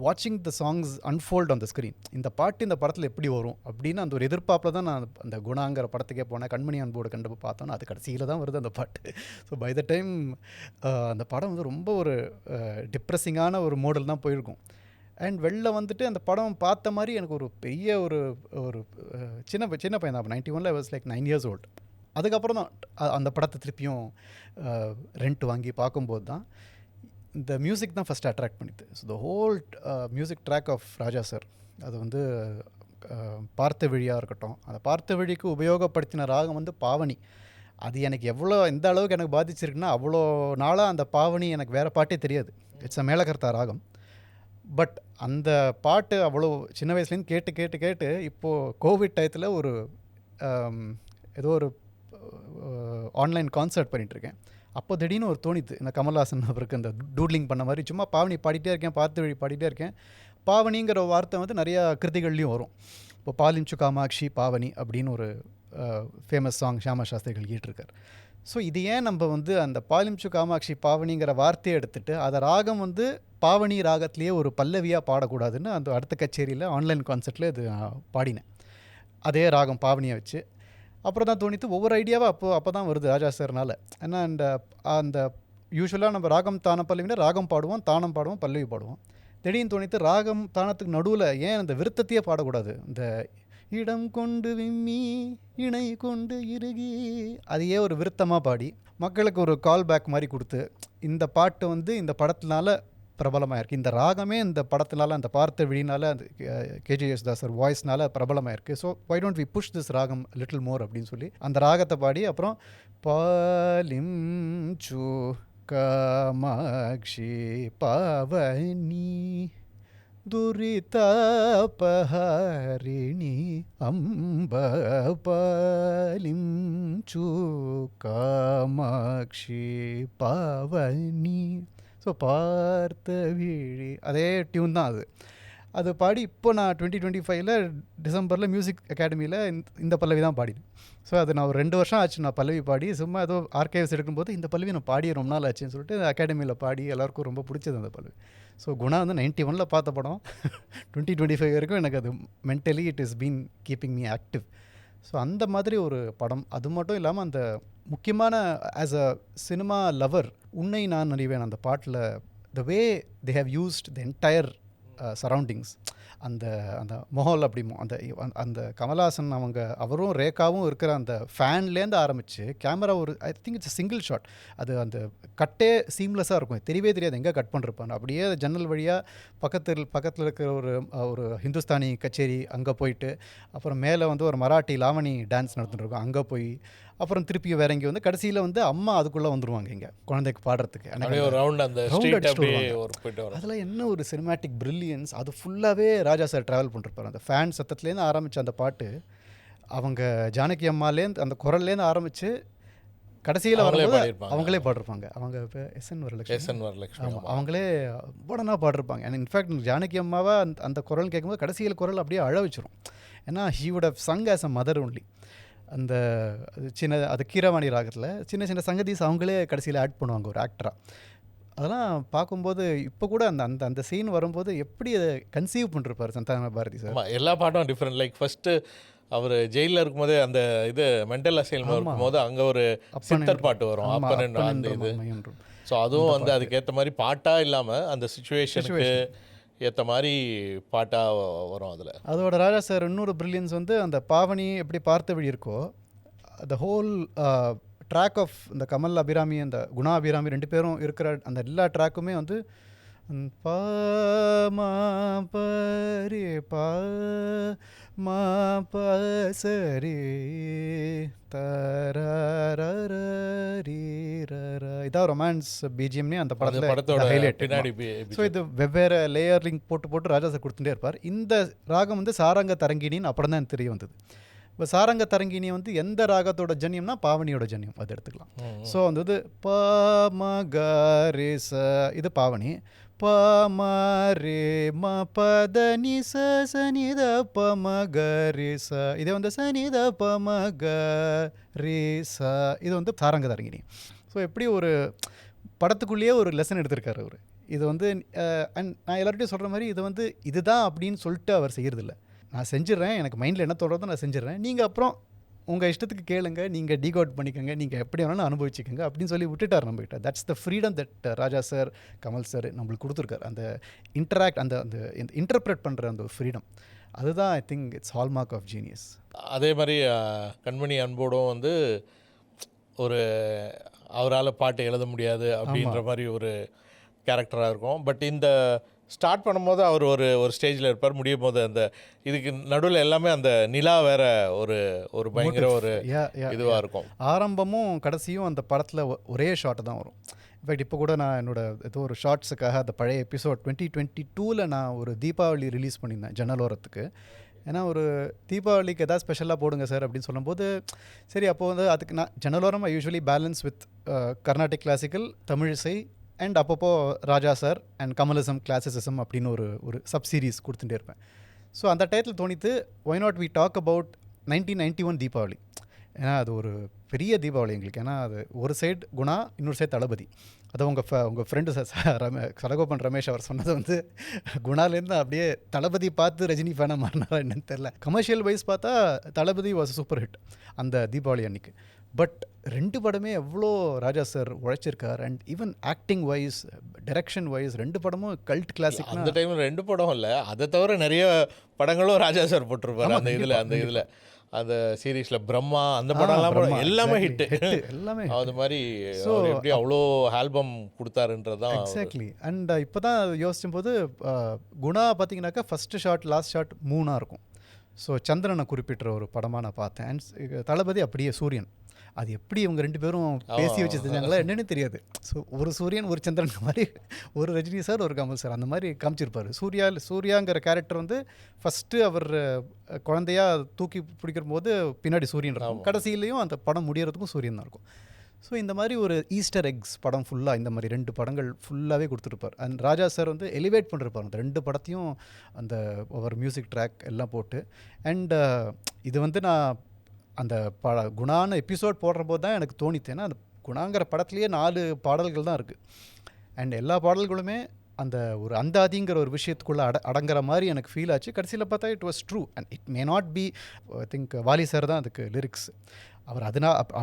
வாட்சிங் the songs unfold on the screen. இந்த பாட்டு இந்த படத்தில் எப்படி வரும் அப்படின்னு அந்த ஒரு எதிர்பார்ப்பில் தான் நான் அந்த குணாங்கிற படத்துக்கே போனேன். கண்மணி அன்போடு கண்டு பார்த்தோன்னா அது கடைசியில் தான் வருது அந்த பாட்டு. ஸோ பை த டைம் அந்த படம் வந்து ரொம்ப ஒரு டிப்ரெஸிங்கான ஒரு மோடல் தான் போயிருக்கும். அண்ட் வெளில வந்துட்டு அந்த படம் பார்த்த மாதிரி எனக்கு ஒரு பெரிய ஒரு சின்ன பையன் தான். 91 வாஸ் லைக் 9 years old. அதுக்கப்புறம் தான் அந்த படத்தை திருப்பியும் ரெண்ட் வாங்கி பார்க்கும்போது தான் இந்த மியூசிக் தான் ஃபஸ்ட்டு அட்ராக்ட் பண்ணிது. So the whole music track of Raja sir, அது வந்து பார்த்த வழியாக இருக்கட்டும், அந்த பார்த்த வழிக்கு உபயோகப்படுத்தின ராகம் வந்து பாவனி. அது எனக்கு எந்த அளவுக்கு எனக்கு பாதிச்சிருக்குன்னா அவ்வளோ நாளாக அந்த பாவனி எனக்கு வேறு பாட்டே தெரியாது. இட்ஸ் அ மேலகர்த்தா ராகம். பட் அந்த பாட்டு அவ்வளோ சின்ன வயசுலேருந்து கேட்டு இப்போது கோவிட் டயத்தில் ஏதோ ஒரு ஆன்லைன் கான்சர்ட் பண்ணிகிட்ருக்கேன். அப்போ திடீர்னு ஒரு தோணித்து, இந்த கமல்ஹாசன் அவருக்கு அந்த டூட்லிங் பண்ண மாதிரி சும்மா பாவனி பாடிட்டே இருக்கேன், பார்த்து வழி பாடிட்டே இருக்கேன். பாவனிங்கிற வார்த்தை வந்து நிறையா கிருதிகள்லையும் வரும். இப்போ பாலிஞ்சு காமாட்சி பாவனி அப்படின்னு ஒரு ஃபேமஸ் சாங் ஷியாமா சாஸ்திரிகள் கேட்டிருக்கார். ஸோ இது ஏன் நம்ம வந்து அந்த பாலிம்சு காமாட்சி பாவனிங்கிற வார்த்தையை எடுத்துகிட்டு அதை ராகம் வந்து பாவனி ராகத்திலேயே ஒரு பல்லவியாக பாடக்கூடாதுன்னு அந்த அடுத்த கச்சேரியில் ஆன்லைன் கான்சர்ட்டில் இது பாடினேன். அதே ராகம் பாவனியை வச்சு. அப்புறம் தான் தோணித்து ஒவ்வொரு ஐடியாவாக அப்போ தான் வருது ராஜா சார்னால். ஏன்னா அந்த யூஸ்வலாக நம்ம ராகம் தானம் பல்லவினா ராகம் பாடுவோம், தானம் பாடுவோம், பல்லவி பாடுவோம். திடீர்னு தோணித்து ராகம் தானத்துக்கு நடுவில் ஏன் அந்த விருத்தத்தையே பாடக்கூடாது, இந்த இடம் கொண்டு விம்மி இணை கொண்டு இறுகி அதையே ஒரு விருத்தமாக பாடி மக்களுக்கு ஒரு கால் பேக் மாதிரி கொடுத்து இந்த பாட்டு வந்து இந்த படத்தினால பிரபலமாக இருக்குது, இந்த ராகமே இந்த படத்தினால அந்த பார்த்த விழினால அந்த கேஜே யேசுதாசர் வாய்ஸ்னால பிரபலமாக இருக்குது. So why don't we push this ragam little more அப்படின்னு சொல்லி அந்த ராகத்தை பாடி அப்புறம் பாலிம் சு காமாட்சி பாவனி துரிதாபஹாரிணி அம்ப பாலிம் சு காமாட்சி பாவனி. ஸோ பார்த்த விழி அதே டியூன் தான் அது பாடி இப்போ நான் 2025 டிசம்பரில் மியூசிக் அகாடமியில் இந்த பல்லவி தான் பாடினேன். ஸோ அது நான் ஒரு 2 வருஷம் ஆச்சு நான் பல்லவி பாடி. சும்மா ஏதோ ஆர்கைவ்ஸ் எடுக்கும்போது இந்த பல்லவி நான் பாடி ரொம்ப நாள் ஆச்சுன்னு சொல்லிட்டு அகாடமியில் பாடி எல்லாருக்கும் ரொம்ப பிடிச்சது அந்த பல்லவி. ஸோ குணா வந்து 91 பார்த்த படம் 2025 வரைக்கும் எனக்கு அது mentally it is been keeping me active. So அந்த மாதிரி ஒரு படம். அது மட்டும் இல்லாமல் அந்த முக்கியமான ஆஸ் அ சினிமா லவர் உன்னை நான் அறிவேன் அந்த பாட்டில் the way they have used the entire surroundings, அந்த அந்த மொஹல் அப்படிமோ அந்த அந்த கமல்ஹாசன் அவரும் ரேகாவும் இருக்கிற அந்த ஃபேன்லேருந்து ஆரம்பித்து கேமரா ஒரு I think it's single shot. அது அந்த கட்டே சீம்லெஸ்ஸாக இருக்கும், தெரியவே தெரியாது எங்கே கட் பண்ணிருப்பாங்க. அப்படியே ஜன்னல் வழியாக பக்கத்தில் இருக்கிற ஒரு ஹிந்துஸ்தானி கச்சேரி அங்கே போயிட்டு அப்புறம் மேலே வந்து ஒரு மராட்டி லாவணி டான்ஸ் நடந்துட்டு இருக்கும் அங்கே போய் அப்புறம் திருப்பி வேற இங்கே வந்து கடைசியில் வந்து அம்மா அதுக்குள்ளே வந்துருவாங்க இங்கே குழந்தைக்கு பாடுறதுக்கு. அதில் என்ன ஒரு சினிமேட்டிக் பிரில்லியன்ஸ். அது ஃபுல்லாகவே ராஜா சார் ட்ராவல் பண்ணிருப்பார். அந்த ஃபேன் சத்தத்துலேருந்து ஆரம்பித்த அந்த பாட்டு அவங்க ஜானகி அம்மாலேருந்து அந்த குரல்லேருந்து ஆரம்பித்து கடைசியில் அவங்களே பாடிருப்பாங்க. அவங்க இப்போ எஸ்என் வரலட்சுமி அவங்களே உடனே பாடிருப்பாங்க. அண்ட் இன்ஃபேக்ட் ஜானகி அம்மாவை அந்த குரல் கேட்கும்போது கடைசியில் குரல் அப்படியே அழ வச்சிரும். ஏன்னா he would have sung as a mother only. அந்த அது கீரவாணி ராகத்தில் சின்ன சின்ன சங்கதிஸ் அவங்களே கடைசியில் ஆட் பண்ணுவாங்க ஒரு ஆக்டராக. அதெல்லாம் பார்க்கும்போது இப்போ கூட அந்த அந்த அந்த சீன் வரும்போது எப்படி அதை கன்சீவ் பண்ணிருப்பார் சந்தான பாரதி சார். எல்லா பாட்டும் டிஃப்ரெண்ட். லைக் ஃபஸ்ட்டு அவர் ஜெயிலில் இருக்கும்போதே அந்த இது மென்டல் அசைல்மெண்ட் இருக்கும்போது அங்கே ஒரு சித்தர் பாட்டு வரும் அப்பன் அந்த இது. ஸோ அதுவும் வந்து அதுக்கேற்ற மாதிரி பாட்டாக இல்லாமல் அந்த சுச்சுவேஷனுக்கு ஏற்ற மாதிரி பாட்டாக வரும். அதோட ராஜா சார் இன்னொரு பிரில்லியன்ஸ் வந்து அந்த பாவனி எப்படி பார்த்த வழி இருக்கோ அந்த ஹோல் ட்ராக் ஆஃப் இந்த கமல் அபிராமி அந்த குணா அபிராமி 2 பேரும் இருக்கிற அந்த எல்லா ட்ராக்குமே வந்து பா மா பரி பா மா ப சரி இதான் ரொமான்ஸ் பிஜிஎம்னே அந்த படத்தோட ஹைலைட். ஸோ இது வெவ்வேறு லேயரிங் போட்டு ராஜா சார் கொடுத்துட்டே இருப்பார். இந்த ராகம் வந்து சாரங்க தரங்கினின்னு அப்புறம் தான் தெரிய வந்தது. இப்போ சாரங்க தரங்கினி வந்து எந்த ராகத்தோட ஜன்யம்னா பாவனியோட ஜன்யம் அதை எடுத்துக்கலாம். ஸோ அந்த இது ப ம க ரே ச இது பாவனி, ப ம ரே ம ப த நி ச ச நி த ப ம க ரே ச இதே வந்து ச நி த ப ம க ரே ச இது வந்து சாரங்க தரங்கினி. ஸோ எப்படி ஒரு படத்துக்குள்ளேயே ஒரு லெசன் எடுத்திருக்காரு அவர். இது வந்து அண்ட் நான் எல்லார்ட்டையும் சொல்கிற மாதிரி இது வந்து இதுதான் அப்படின்னு சொல்லிட்டு அவர் செய்கிறதில்ல. நான் செஞ்சிடறேன், எனக்கு மைண்டில் என்ன தோன்றதோ நான் செஞ்சிடறேன், நீங்கள் அப்புறம் உங்கள் இஷ்டத்துக்கு கேளுங்க, நீங்கள் டீகோட் பண்ணிக்கோங்க, நீங்கள் எப்படி வேணாலும் அனுபவிச்சுக்கோங்க அப்படின்னு சொல்லி விட்டுட்டார் நம்மகிட்ட. That's the freedom that Raja sir Kamal sir நம்மளுக்கு கொடுத்துருக்காரு. அந்த இன்டராக்ட் அந்த அந்த இன்டர்பிரேட் பண்ணுற அந்த ஃப்ரீடம் அதுதான் I think it's hallmark of genius. அதே மாதிரி கண்மணி அன்போடும் வந்து ஒரு அவரால் பாட்டு எழுத முடியாது அப்படின்ற மாதிரி ஒரு கேரக்டராக இருக்கும். பட் இந்த ஸ்டார்ட் பண்ணும்போது அவர் ஒரு ஸ்டேஜில் இருப்பார், முடியும் போது அந்த இதுக்கு நடுவில் எல்லாமே அந்த நிலா வேற ஒரு பயங்கர ஒரு இதுவாக இருக்கும். ஆரம்பமும் கடைசியும் அந்த படத்தில் ஒரே ஷாட்டு தான் வரும். இன்ஃபேக்ட் இப்போ கூட நான் என்னோட ஏதோ ஒரு ஷார்ட்ஸுக்காக அந்த பழைய எபிசோட் 2022 நான் ஒரு தீபாவளி ரிலீஸ் பண்ணியிருந்தேன் ஜன்னலோரத்துக்கு. ஏன்னா ஒரு தீபாவளிக்கு எதாவது ஸ்பெஷலாக போடுங்க சார் அப்படின்னு சொல்லும்போது சரி அப்போது வந்து அதுக்கு நான் ஜன்னலோரம் I usually balance with Carnatic classical, தமிழிசை அண்ட் அப்பப்போ Raja sir and Kamalism classicism அப்படின்னு ஒரு சப் சீரீஸ் கொடுத்துட்டே இருப்பேன். ஸோ அந்த டயத்தில் தோணித்து why not we talk about 1991 Deepavali. ஏன்னா அது ஒரு பெரிய தீபாவளி எங்களுக்கு. ஏன்னா அது ஒரு சைடு குணா, இன்னொரு சைடு தளபதி. அது உங்கள் ஃப்ரெண்டு சடகோபன் ரமேஷ் அவர் சொன்னது வந்து குணாலேருந்து அப்படியே தளபதி பார்த்து ரஜினி ஃபேனாக மாறினாரா என்னன்னு தெரில. கமர்ஷியல் வைஸ் பார்த்தா தளபதி வாஸ் சூப்பர் ஹிட் அந்த தீபாவளி அன்னைக்கு. பட் 2 படமே எவ்வளோ ராஜா சார் உழைச்சிருக்கார். And even acting wise, direction wise 2 படமும் கல்ட் கிளாசிக். அந்த டைமில் 2 படம் இல்லை, அதை தவிர நிறைய படங்களும் ராஜா சார் போட்டிருப்பாரு அந்த இதில் அந்த சீரீஸில். பிரம்மா அந்த படம்லாம் எல்லாமே ஹிட்டு, எல்லாமே அது மாதிரி எப்படி அவ்வளோ ஆல்பம் கொடுத்தாருன்றது தான். எக்ஸாக்ட்லி. அண்ட் இப்போ தான் யோசிச்சும் போது குணா பார்த்தீங்கன்னாக்கா ஃபஸ்ட்டு ஷாட் லாஸ்ட் ஷாட் 3ஆக இருக்கும். ஸோ சந்திரனை குறிப்பிட்ட ஒரு படமாக நான் பார்த்தேன். அண்ட் தளபதி அப்படியே சூரியன். அது எப்படி இவங்க 2 பேரும் பேசி வச்சு செஞ்சாங்களா என்னன்னு தெரியாது. ஸோ ஒரு சூரியன் ஒரு சந்திரன் மாதிரி, ஒரு ரஜினி சார் ஒரு கமல் சார் அந்த மாதிரி காமிச்சிருப்பார். சூர்யாங்கிற கேரக்டர் வந்து ஃபஸ்ட்டு அவர் குழந்தையா தூக்கி பிடிக்கிற போது பின்னாடி சூரியன் இருக்கும், கடைசியிலையும் அந்த படம் முடியறதுக்கும் சூரியன் தான் இருக்கும். ஸோ இந்த மாதிரி ஒரு ஈஸ்டர் எக்ஸ் படம் ஃபுல்லாக இந்த மாதிரி 2 படங்கள் ஃபுல்லாகவே கொடுத்துருப்பார். அண்ட் ராஜா சார் வந்து எலிவேட் பண்ணிருப்பார் அந்த 2 படத்தையும், அந்த ஒரு மியூசிக் ட்ராக் எல்லாம் போட்டு. அண்ட் இது வந்து நான் அந்த குணான எபிசோட் போடுற போது தான் எனக்கு தோணித்து. ஏன்னா அந்த குணாங்கிற படத்துலேயே 4 பாடல்கள் தான் இருக்குது. அண்ட் எல்லா பாடல்களுமே அந்த ஒரு அந்தாதிங்கிற ஒரு விஷயத்துக்குள்ளே அடங்குற மாதிரி எனக்கு ஃபீல் ஆச்சு. கடைசியில் பார்த்தா it was true. And it may not be, I think Vaali sir தான் அதுக்கு லிரிக்ஸ். அவர்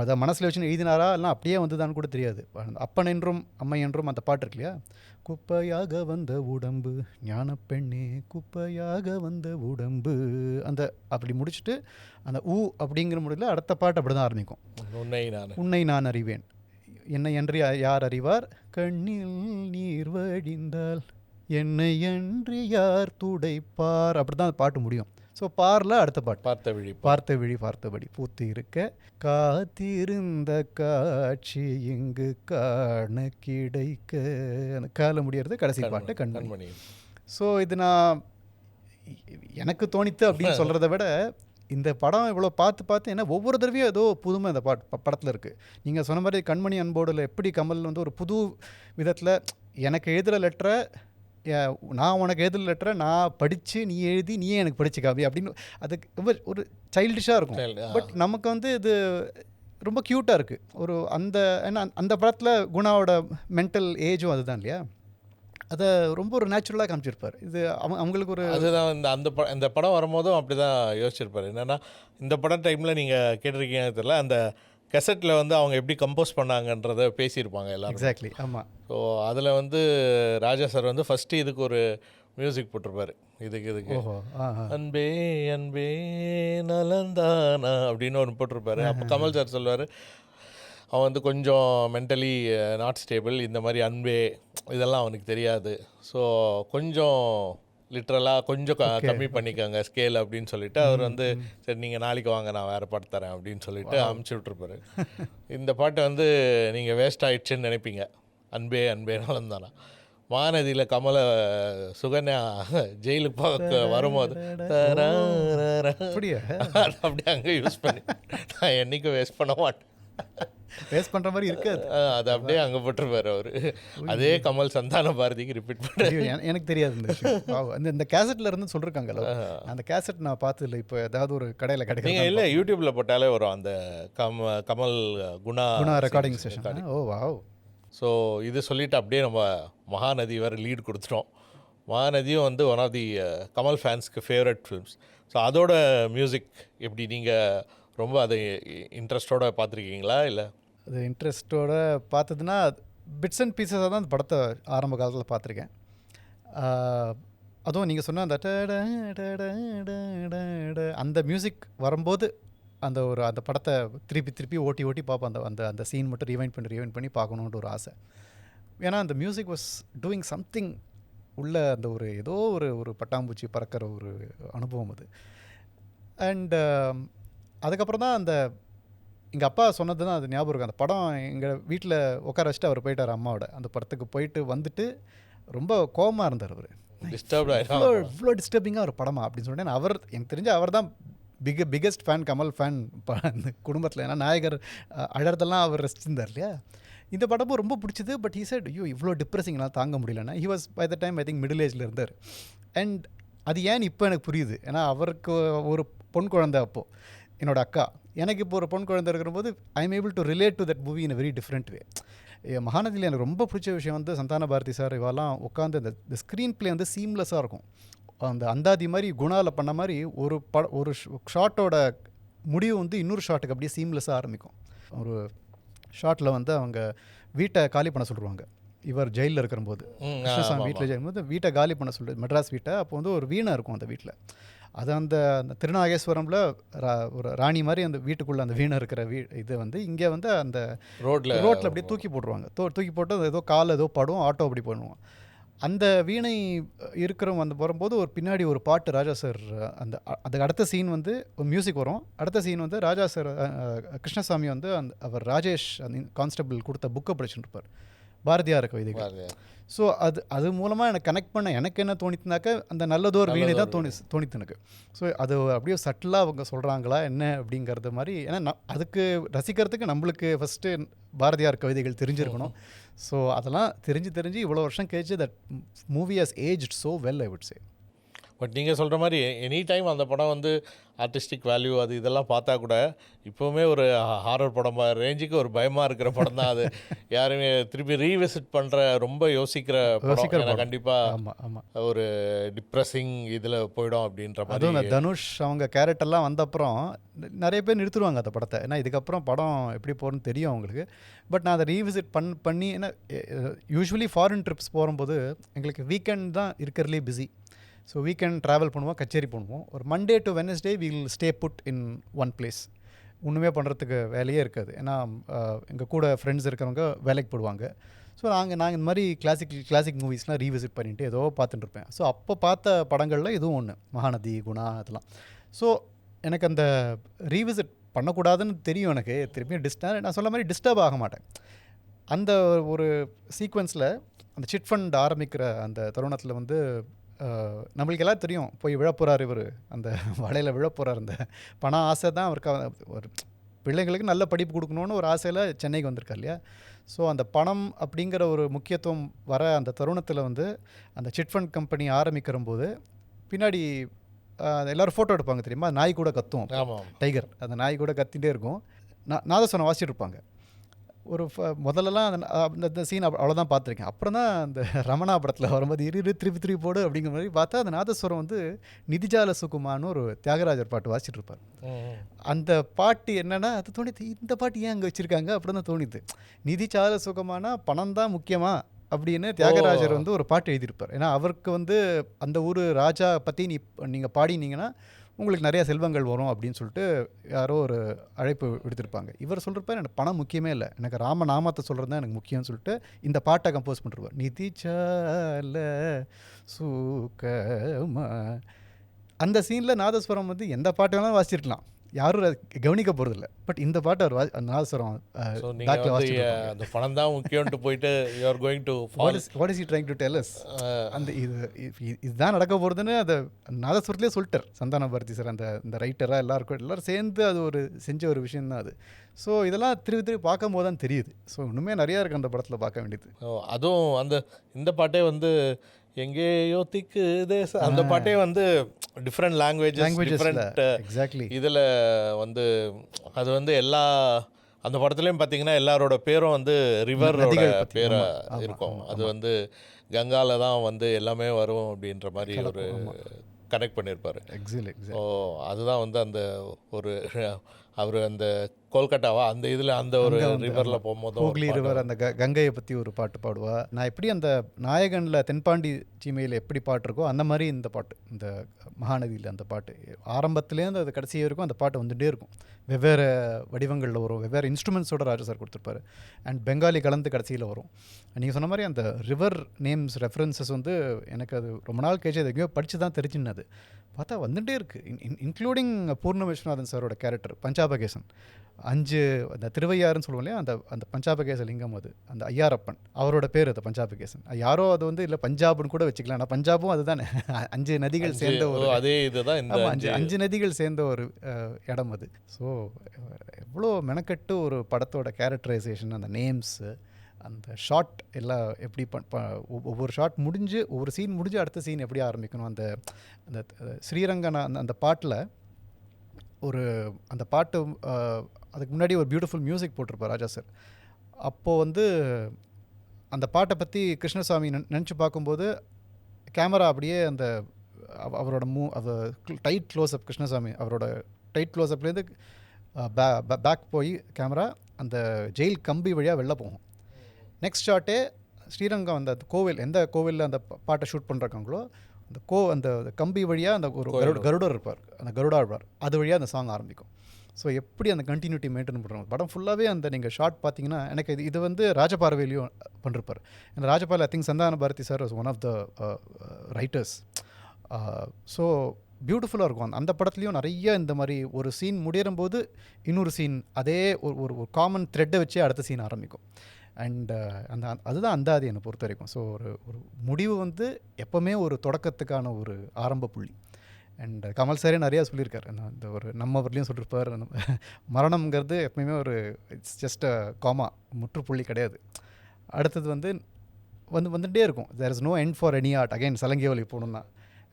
அதை மனசில் வச்சுன்னு எழுதினாரா எல்லாம் அப்படியே வந்துதான்னு கூட தெரியாது. அப்பன் என்றும் அம்மை என்றும் அந்த பாட்டு இருக்கு இல்லையா, குப்பையாக வந்த உடம்பு ஞான பெண்ணே குப்பையாக வந்த உடம்பு, அந்த அப்படி முடிச்சுட்டு அந்த ஊ அப்படிங்கிற முடியல அடுத்த பாட்டு அப்படி தான் ஆரம்பிக்கும். உன்னை நான் அறிவேன், என்னை அன்றி யார் அறிவார், கண்ணில் நீர் வடிந்தால் என்னை அன்றி யார் துடைப்பார், அப்படி தான் பாட்டு முடியும். ஸோ பாரில் அடுத்த பாட்டு பார்த்தபடி பூத்து இருக்க காத்திருந்த காட்சி இங்கு காண கிடைக்க, அந்த கால முடியறது கடைசி பாட்டு கண்மணி. ஸோ இது நான் எனக்கு தோணித்து அப்படின்னு சொல்கிறத விட இந்த படம் இவ்வளோ பார்த்து ஏன்னா ஒவ்வொரு தடவையும் ஏதோ புதுமை இந்த படத்தில் இருக்குது. நீங்கள் சொன்ன மாதிரி கண்மணி அன்போடில் எப்படி கமல் வந்து ஒரு புது விதத்தில் எனக்கு எழுதுகிற லெட்டரை நான் உனக்கு எழுதுகிற லெட்டரை நான் படித்து நீ எழுதி நீயே எனக்கு படிச்சு காப்பி அப்படின்னு, அதுக்கு ரொம்ப ஒரு சைல்டிஷாக இருக்கும். பட் நமக்கு வந்து இது ரொம்ப க்யூட்டாக இருக்குது. ஒரு அந்த ஏன்னா அந்த படத்தில் குணாவோட மென்டல் ஏஜும் அதுதான் இல்லையா, அதை ரொம்ப ஒரு நேச்சுரலாக காமிச்சிருப்பார். இது அவங்களுக்கு ஒரு அதுதான் இந்த படம் வரும்போதும் அப்படி தான் யோசிச்சிருப்பார். என்னென்னா இந்த படம் டைமில் நீங்கள் கேட்டிருக்கீங்கன்னு தெரியல, அந்த கெசட்டில் வந்து அவங்க எப்படி கம்போஸ் பண்ணாங்கன்றதை பேசியிருப்பாங்க எல்லாரும். எக்ஸாக்ட்லி, ஆமாம். ஸோ அதில் வந்து ராஜா சார் வந்து ஃபஸ்ட்டு இதுக்கு ஒரு மியூசிக் போட்டிருப்பார். இதுக்கு அன்பே அன்பே நலந்தானா அப்படின்னு ஒன்று போட்டிருப்பாரு. அப்போ கமல் சார் சொல்லுவார், அவன் வந்து கொஞ்சம் மென்டலி நாட் ஸ்டேபிள், இந்த மாதிரி அன்பே இதெல்லாம் அவனுக்கு தெரியாது, ஸோ கொஞ்சம் லிட்ரலாக கொஞ்சம் கம்மி பண்ணிக்கோங்க ஸ்கேல் அப்படின்னு சொல்லிட்டு அவர் வந்து சரி நீங்கள் நாளைக்கு வாங்க நான் வேறு பாட்டு தரேன் அப்படின்னு சொல்லிட்டு அமுச்சு விட்ருப்பாரு. இந்த பாட்டை வந்து நீங்கள் வேஸ்ட் ஆகிடுச்சுன்னு நினைப்பீங்க. அன்பே அன்பேனாலும் தானா மகாநதியில் கமலை சுகன்யா ஜெயிலுக்கு பார்க்க வரும்போது அப்படியே அங்கே யூஸ் பண்ணி நான் என்றைக்கும் வேஸ்ட் பண்ண மாட்டேன், வேஸ்ட் பண்ணுற மாதிரி இருக்காது. அது அப்படியே அங்கே போட்டிருப்பார் அவர். அதே கமல் சந்தான பாரதிக்கு ரிப்பீட் பண்ணுறாரு. எனக்கு தெரியாது இந்த விஷயம். இந்த கேசட்டில் இருந்து சொல்லியிருக்காங்கல்ல, அந்த கேசட் நான் பார்த்ததில்ல. இப்போ ஏதாவது ஒரு கடையில் கிடைக்கும் இல்லை, யூடியூப்பில் போட்டாலே வரும் அந்த கமல் குணா ரெக்கார்டிங் செஷன். ஓ வாவ். ஸோ இது சொல்லிவிட்டு அப்படியே நம்ம மகாநதி வேறு லீட் கொடுத்துட்டோம். மகாநதியும் வந்து ஒன் ஆஃப் தி கமல் ஃபேன்ஸ்க்கு ஃபேவரட் ஃபிலிம்ஸ். ஸோ அதோட மியூசிக் எப்படி நீங்கள் ரொம்ப அதை இன்ட்ரெஸ்டோடு பார்த்துருக்கீங்களா? இல்லை அது இன்ட்ரெஸ்ட்டோடு பார்த்ததுன்னா பிட்ஸ் அண்ட் பீசஸாக தான் அந்த படத்தை ஆரம்ப காலத்தில் பார்த்துருக்கேன். அதுவும் நீங்கள் சொன்ன அந்த அந்த மியூசிக் வரும்போது அந்த படத்தை திருப்பி ஓட்டி பார்ப்போம். அந்த சீன் மட்டும் ரீவைண்ட் பண்ணி பார்க்கணுன்ற ஒரு ஆசை. ஏன்னா அந்த மியூசிக் வாஸ் டூயிங் சம்திங் உள்ள, அந்த ஒரு ஏதோ ஒரு பட்டாம்பூச்சி பறக்கிற ஒரு அனுபவம் அது. அண்ட் அதுக்கப்புறம் தான் அந்த எங்கள் அப்பா சொன்னது தான் அது ஞாபகம் இருக்குது. அந்த படம் எங்கள் வீட்டில் உட்கார வச்சுட்டு அவர் போயிட்டார் அம்மாவோட. அந்த படத்துக்கு போயிட்டு வந்துட்டு ரொம்ப கோபமாக இருந்தார் அவர். இவ்வளோ டிஸ்டர்பிங்காக ஒரு படமா அப்படின்னு சொன்னேன். அவர் எனக்கு தெரிஞ்ச அவர் தான் பிக்கெஸ்ட் ஃபேன், கமல் ஃபேன் குடும்பத்தில். ஏன்னா நாயகர் அழறதெல்லாம் அவர் ரசிச்சிருந்தார் இல்லையா. இந்த படமும் ரொம்ப பிடிச்சது. பட் ஹீ செட் ஐயோ இவ்வளோ டிப்ரெஸிங்லாம் தாங்க முடியலன்னா. He was by the time I think middle ஏஜில் இருந்தார். அண்ட் அது ஏன் இப்போ எனக்கு புரியுது. ஏன்னா அவருக்கு ஒரு பொன் குழந்தை அப்போது என்னோடய அக்கா. எனக்கு இப்போ ஒரு பொன் குழந்தை இருக்கிறபோது I am able to relate to that movie in a very different way. மகாநதியில் எனக்கு ரொம்ப பிடிச்ச விஷயம் வந்து சந்தான பாரதி சார் இவெல்லாம் உட்காந்து இந்த ஸ்க்ரீன் ப்ளே வந்து சீம்லெஸ்ஸாக இருக்கும். அந்த அந்தாதி மாதிரி குணாவில் பண்ண மாதிரி ஒரு ஷாட்டோட முடிவு வந்து இன்னொரு ஷாட்டுக்கு அப்படியே சீம்லெஸ்ஸாக ஆரம்பிக்கும். ஒரு ஷாட்டில் வந்து அவங்க வீட்டை காலி பண்ண சொல்லுவாங்க. இவர் ஜெயிலில் இருக்கிறபோது கிருஷ்ணசாமி வீட்டில் ஜெயிலும்போது வீட்டை காலி பண்ண சொல்லுது, மெட்ராஸ் வீட்டை. அப்போ வந்து ஒரு வீணை இருக்கும் அந்த வீட்டில். அது அந்த திருநாகேஸ்வரமில் ஒரு ராணி மாதிரி அந்த வீட்டுக்குள்ளே அந்த வீணை இருக்கிற இது வந்து இங்கே வந்து அந்த ரோட்டில் அப்படியே தூக்கி போட்டுருவாங்க. தூக்கி போட்டு அது ஏதோ கால் ஏதோ படும், ஆட்டோ அப்படி பண்ணுவோம். அந்த வீணை இருக்கிறவங்க வந்து வரும்போது ஒரு பின்னாடி ஒரு பாட்டு ராஜா சார், அதுக்கு அடுத்த சீன் வந்து ஒரு மியூசிக் வரும். அடுத்த சீன் வந்து ராஜா சார் கிருஷ்ணசாமி வந்து அவர் ராஜேஷ் அந்த கான்ஸ்டபிள் கொடுத்த புக்கை படிச்சுட்டு இருப்பார், பாரதியார் கவிதைகள். ஸோ அது மூலமாக எனக்கு கனெக்ட் பண்ண எனக்கு என்ன தோணித்துனாக்க அந்த நல்லதோர் வீணை தான் தோணித்து எனக்கு. ஸோ அது அப்படியே சட்டிலாக அவங்க சொல்கிறாங்களா என்ன அப்படிங்கிறது மாதிரி. ஏன்னா அதுக்கு ரசிக்கிறதுக்கு நம்மளுக்கு ஃபஸ்ட்டு பாரதியார் கவிதைகள் தெரிஞ்சிருக்கணும். ஸோ அதெல்லாம் தெரிஞ்சு இவ்வளோ வருஷம் கழிச்சு that movie has aged so well I would say. But நீங்கள் சொல்கிற மாதிரி எனி டைம் அந்த படம் வந்து ஆர்டிஸ்டிக் வேல்யூ அது இதெல்லாம் பார்த்தா கூட இப்போவுமே ஒரு ஹாரர் படம் ரேஞ்சுக்கு ஒரு பயமாக இருக்கிற படம் தான் அது. யாருமே திருப்பி ரீவிசிட் பண்ணுற ரொம்ப யோசிக்கிற படம் கண்டிப்பாக ஒரு டிப்ரெஸிங் இதில் போயிடும் அப்படின்ற மாதிரி. அதுவும் தனுஷ் அவங்க கேரக்டர்லாம் வந்த அப்புறம் நிறைய பேர் நிறுத்துருவாங்க அந்த படத்தை. ஏன்னா இதுக்கப்புறம் படம் எப்படி போகிறன்னு தெரியும் அவங்களுக்கு. பட் நான் அதை ரீவிசிட் பண்ணி ஏன்னா யூஸ்வலி ஃபாரின் ட்ரிப்ஸ் போகும்போது எங்களுக்கு வீக்கெண்ட் தான் இருக்கிறதுலே பிஸி. ஸோ வீக்கெண்ட் ட்ராவல் பண்ணுவோம், கச்சேரி பண்ணுவோம். ஒரு Monday to Wednesday we'll stay put in one place. ஒன்றுமே பண்ணுறதுக்கு வேலையே இருக்காது. ஏன்னா எங்கள் கூட ஃப்ரெண்ட்ஸ் இருக்கிறவங்க வேலைக்கு போடுவாங்க. ஸோ நாங்கள் இந்த மாதிரி கிளாசிக் மூவிஸ்லாம் ரீவிசிட் பண்ணிவிட்டு ஏதோ பார்த்துட்டு இருப்பேன். ஸோ அப்போ பார்த்த படங்களில் இதுவும் ஒன்று, மகாநதி, குணா அதெல்லாம். ஸோ எனக்கு அந்த ரீவிசிட் பண்ணக்கூடாதுன்னு தெரியும். எனக்கு திருப்பியும் நான் சொல்ல மாதிரி டிஸ்டர்ப் ஆக மாட்டேன். அந்த ஒரு சீக்வன்ஸில் அந்த சிட் ஃபண்ட் ஆரம்பிக்கிற அந்த தருணத்தில் வந்து நம்மளுக்கு எல்லாம் தெரியும் போய் விழப்போகிறார் இவர், அந்த வலையில் விழப்போகிறார். அந்த பண ஆசை தான் அவருக்கு. ஒரு பிள்ளைங்களுக்கு நல்ல படிப்பு கொடுக்கணுன்னு ஒரு ஆசையில் சென்னைக்கு வந்திருக்கார் இல்லையா. ஸோ அந்த பணம் அப்படிங்கிற ஒரு முக்கியத்துவம் வர அந்த தருணத்தில் வந்து அந்த சிட் ஃபண்ட் கம்பெனி ஆரம்பிக்கிற போது பின்னாடி எல்லோரும் ஃபோட்டோ எடுப்பாங்க தெரியுமா. நாய் கூட கத்தும், டைகர், அந்த நாய் கூட கத்திகிட்டே இருக்கும். நாதஸ்வரம் வாசிச்சுட்டு இருப்பாங்க. ஒரு முதல்லலாம் அந்த சீன் அவ்வளோதான் பார்த்துருக்கேன். அப்புறம் தான் அந்த ரமணா படத்தில் வரும்போது திருப்பி போடு அப்படிங்கிற மாதிரி பார்த்தா அந்த நாதஸ்வரம் வந்து நிதிஜால சுகுமான்னு ஒரு தியாகராஜர் பாட்டு வாசிச்சுட்டு இருப்பார். அந்த பாட்டு என்னென்னா அது தோணித்து, இந்த பாட்டு ஏன் அங்கே வச்சுருக்காங்க அப்படின்னு தான் தோணிது. நிதிஜால சுகமானா பணம் தான் முக்கியமா அப்படின்னு தியாகராஜர் வந்து ஒரு பாட்டு எழுதியிருப்பார். ஏன்னா அவருக்கு வந்து அந்த ஊர் ராஜா பற்றி நீங்கள் பாடினீங்கன்னா உங்களுக்கு நிறையா செல்வங்கள் வரும் அப்படின்னு சொல்லிட்டு யாரோ ஒரு அழைப்பு விடுத்திருப்பாங்க. இவர் சொல்கிறப்ப எனக்கு பணம் முக்கியமே இல்லை, எனக்கு ராமநாமத்தை சொல்கிறது தான் எனக்கு முக்கியம்னு சொல்லிட்டு இந்த பாட்டை கம்போஸ் பண்ணிருப்பார். நிதிச்சால சூக்கமா. அந்த சீனில் நாதஸ்வரம் வந்து எந்த பாட்டு வேணாலும் வாசிச்சிருக்கலாம், யாரும் கவனிக்க போகிறதில்ல. பட் இந்த பாட்டு அவர் நாதஸ்வரம் அந்த பணம் தான் முக்கியம்ட்டு போயிட்டு you are going to what is he trying to tell us? அந்த இதுதான் நடக்க போகிறதுன்னு அதை நாதஸ்வரத்துலேயே சொல்லிட்டார் சந்தான பாரதி சார். அந்த ரைட்டராக எல்லோரும் சேர்ந்து அது ஒரு செஞ்ச ஒரு விஷயந்தான் அது. ஸோ இதெல்லாம் திருப்பி பார்க்கும் போது தான் தெரியுது. ஸோ இன்னுமே நிறையா இருக்குது அந்த படத்தில் பார்க்க வேண்டியது. அதுவும் இந்த பாட்டே வந்து எங்கேயோ திக்கு தேசம், அந்த பாட்டே வந்து டிஃப்ரெண்ட் லாங்குவேஜஸ் டிஃப்ரெண்ட் எக்ஸாக்ட்லி இதில் வந்து அது வந்து எல்லா அந்த படத்துலையும் பார்த்தீங்கன்னா எல்லாரோட பேரும் வந்து ரிவரோட பேராக இருக்கும். அது வந்து கங்காவில் தான் வந்து எல்லாமே வரும் அப்படின்ற மாதிரி ஒரு கனெக்ட் பண்ணியிருப்பார். ஸோ அதுதான் வந்து அந்த ஒரு அவர் அந்த கொல்கட்டாவா அந்த இதில் அந்த ஒரு ரிவரில் போகும்போது ஹூக்ளி ரிவர் அந்த கங்கையை பற்றி ஒரு பாட்டு பாடுவா. நான் எப்படி அந்த நாயகனில் தென்பாண்டி சீமையில் எப்படி பாட்டு இருக்கோ அந்த மாதிரி இந்த பாட்டு, இந்த மகாநதியில் அந்த பாட்டு ஆரம்பத்துலேருந்து அது கடைசி வரைக்கும் அந்த பாட்டு வந்துகிட்டே இருக்கும். வெவ்வேறு வடிவங்களில் வரும், வெவ்வேறு இன்ஸ்ட்ருமெண்ட்ஸோட ராஜா சார் கொடுத்துருப்பாரு. அண்ட் பெங்காலி கலந்து கடைசியில் வரும். நீங்கள் சொன்ன மாதிரி அந்த ரிவர் நேம்ஸ் ரெஃபரன்சஸ் வந்து எனக்கு அது ரொம்ப நாள் கழிச்சு அது எங்கேயோ படித்து தான் தெரிஞ்சுன்னு பார்த்தா வந்துகிட்டே இருக்குது. இன்க்ளூடிங் பூர்ண விஸ்வநாதன் சாரோட கேரக்டர் பஞ்சாபகேசன், 5 அந்த திருவையாறுன்னு சொல்லுவோம் இல்லையா, அந்த பஞ்சாபகேச லிங்கம், அது அந்த ஐயாரப்பன் அவரோட பேர் அது பஞ்சாபகேசன். யாரோ அது வந்து இல்லை பஞ்சாப்னு கூட வச்சுக்கலாம். ஆனால் பஞ்சாபும் அதுதானே 5 நதிகள் சேர்ந்த ஒரு அதே இதுதான் 5 நதிகள் சேர்ந்த ஒரு இடம் அது. ஸோ எவ்வளோ மெனக்கட்டு ஒரு படத்தோட கேரக்டரைசேஷன், அந்த நேம்ஸு, அந்த ஷாட் எல்லாம் எப்படி ஒவ்வொரு ஷாட் முடிஞ்சு ஒவ்வொரு சீன் முடிஞ்சு அடுத்த சீன் எப்படி ஆரம்பிக்கணும். அந்த ஸ்ரீரங்கனா அந்த பாட்டில் ஒரு அந்த பாட்டு அதுக்கு முன்னாடி ஒரு பியூட்டிஃபுல் மியூசிக் போட்டிருப்பார் ராஜா சார். அப்போது வந்து அந்த பாட்டை பற்றி கிருஷ்ணசாமி நினச்சி பார்க்கும்போது கேமரா அப்படியே அந்த அவரோட டைட் க்ளோஸ்அப், கிருஷ்ணசாமி அவரோட டைட் க்ளோஸ்அப்லேருந்து பேக் போய் கேமரா அந்த ஜெயில் கம்பி வழியாக வெளில போகும். நெக்ஸ்ட் ஷாட்டே ஸ்ரீரங்கம் அந்த கோவில், எந்த கோவிலில் அந்த பாட்டை ஷூட் பண்ணுறாங்களோ அந்த கம்பி வழியாக அந்த ஒரு கருடர் இருப்பார், அந்த கருடா இருப்பார், அது வழியாக அந்த சாங் ஆரம்பிக்கும். ஸோ எப்படி அந்த கண்டினியூட்டி மெயின்டைன் பண்ணுறாங்க படம் ஃபுல்லாகவே. அந்த நீங்கள் ஷார்ட் பார்த்தீங்கன்னா எனக்கு இது வந்து ராஜபார்வையிலையும் பண்ணிருப்பார். ஏன்னா Rajaparvai I think Santhana Bharathi sir was one of the writers. So பியூட்டிஃபுல்லாக இருக்கும். அந்த படத்துலையும் நிறைய இந்த மாதிரி ஒரு சீன் முடியும்போது இன்னொரு சீன் அதே ஒரு காமன் த்ரெட்டை வச்சே அடுத்த சீன் ஆரம்பிக்கும். அண்ட் அதுதான் அந்தாதி என்னை பொறுத்த வரைக்கும். ஸோ ஒரு முடிவு வந்து எப்போவுமே ஒரு தொடக்கத்துக்கான ஒரு ஆரம்ப புள்ளி. அண்ட் கமல் சாரே நிறையா சொல்லியிருக்காரு, இந்த ஒரு நம்ம அவர்லேயும் சொல்லியிருப்பார், மரணம்ங்கிறது எப்பயுமே ஒரு இட்ஸ் ஜஸ்ட் அ காமா, முற்றுப்புள்ளி கிடையாது. அடுத்தது வந்துகிட்டே இருக்கும். There is no end for any art. Again சலங்கியவலி போகணுன்னா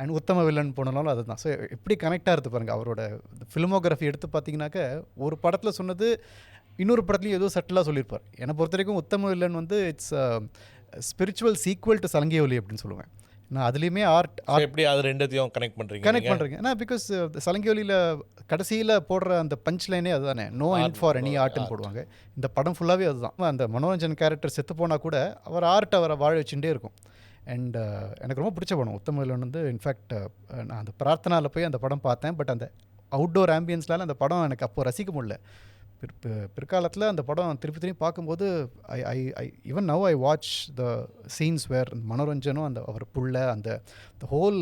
அண்ட் உத்தம வில்லன் போனாலும் அதுதான். ஸோ எப்படி கனெக்டாக இருக்குது பாருங்கள். அவரோட ஃபிலிமோகிராஃபி எடுத்து பார்த்தீங்கன்னாக்க ஒரு படத்தில் சொன்னது இன்னொரு படத்துலையும் ஏதோ சட்டிலாக சொல்லியிருப்பார். என்னை பொறுத்த வரைக்கும் உத்தம வில்லன் வந்து இட்ஸ் ஸ்பிரிச்சுவல் சீக்வல் டு சலங்கியவலி அப்படின்னு சொல்லுவேன். நான் அதுலேயுமே ஆர்ட் எப்படி அது ரெண்டுத்தையும் கனெக்ட் பண்ணுறீங்க. ஏன்னா பிகாஸ் சலங்கியவலியில் கடைசியில் போடுற அந்த பஞ்ச் லைனே அதுதானே, நோ எண்ட் ஃபார் எனி ஆர்ட்னு போடுவாங்க. இந்த படம் ஃபுல்லாகவே அதுதான். அந்த மனோரஞ்சன் கேரக்டர் செத்து போனால் கூட அவர் ஆர்ட் அவரை வாழ வச்சுட்டே இருக்கும். அண்ட் எனக்கு ரொம்ப பிடிச்ச படம் உத்தம வில்லன் வந்து. இன்ஃபேக்ட் நான் அந்த பிரார்த்தனாவில் போய் அந்த படம் பார்த்தேன். பட் அந்த அவுட்டோர் ஆம்பியன்ஸ்னால அந்த படம் எனக்கு அப்போது ரசிக்க முடியல. பிற்காலத்தில் அந்த படம் திருப்பி பார்க்கும்போது I even now I watch the scenes where மனோரஞ்சனும் அந்த அவர் புள்ள அந்த ஹோல்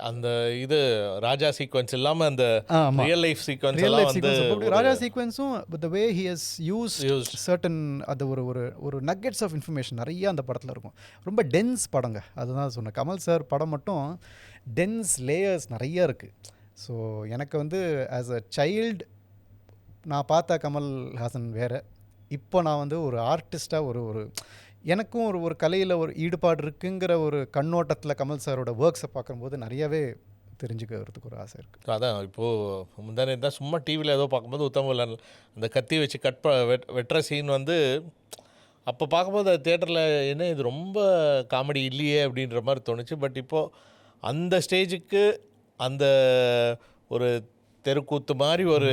அந்த இது ராஜா சீக்வன்ஸ் இல்லாமல் அந்த ரியல் லைஃப் சீக்வன்ஸ் ராஜா சீக்வன்ஸும் the way he has use certain அது ஒரு நக்கெட்ஸ் ஆஃப் இன்ஃபர்மேஷன் நிறைய அந்த படத்தில் இருக்கும். ரொம்ப டென்ஸ் படங்க. அதுதான் சொன்னேன், கமல் சார் படம் மட்டும் டென்ஸ் லேயர்ஸ் நிறைய இருக்குது. ஸோ எனக்கு வந்து ஆஸ் அ சைல்டு நான் பார்த்த கமல்ஹாசன் வேறு. இப்போ நான் வந்து ஒரு ஆர்டிஸ்ட்டாக ஒரு எனக்கும் ஒரு கலையில் ஒரு ஈடுபாடு இருக்குங்கிற ஒரு கண்ணோட்டத்தில் கமல் சாரோட ஒர்க்ஸை பார்க்கும்போது நிறையவே தெரிஞ்சுக்கிறதுக்கு ஒரு ஆசை இருக்குது. அதான் இப்போது முந்தானே தான் சும்மா டிவியில் ஏதோ பார்க்கும்போது உத்தம வில்லன் அந்த கத்தி வச்சு வெட்டுற சீன் வந்து அப்போ பார்க்கும்போது அது தேட்டரில் என்ன இது ரொம்ப காமெடி இல்லையே அப்படின்ற மாதிரி தோணுச்சு. பட் இப்போது அந்த ஸ்டேஜுக்கு அந்த ஒரு தெருக்கூத்து மாதிரி ஒரு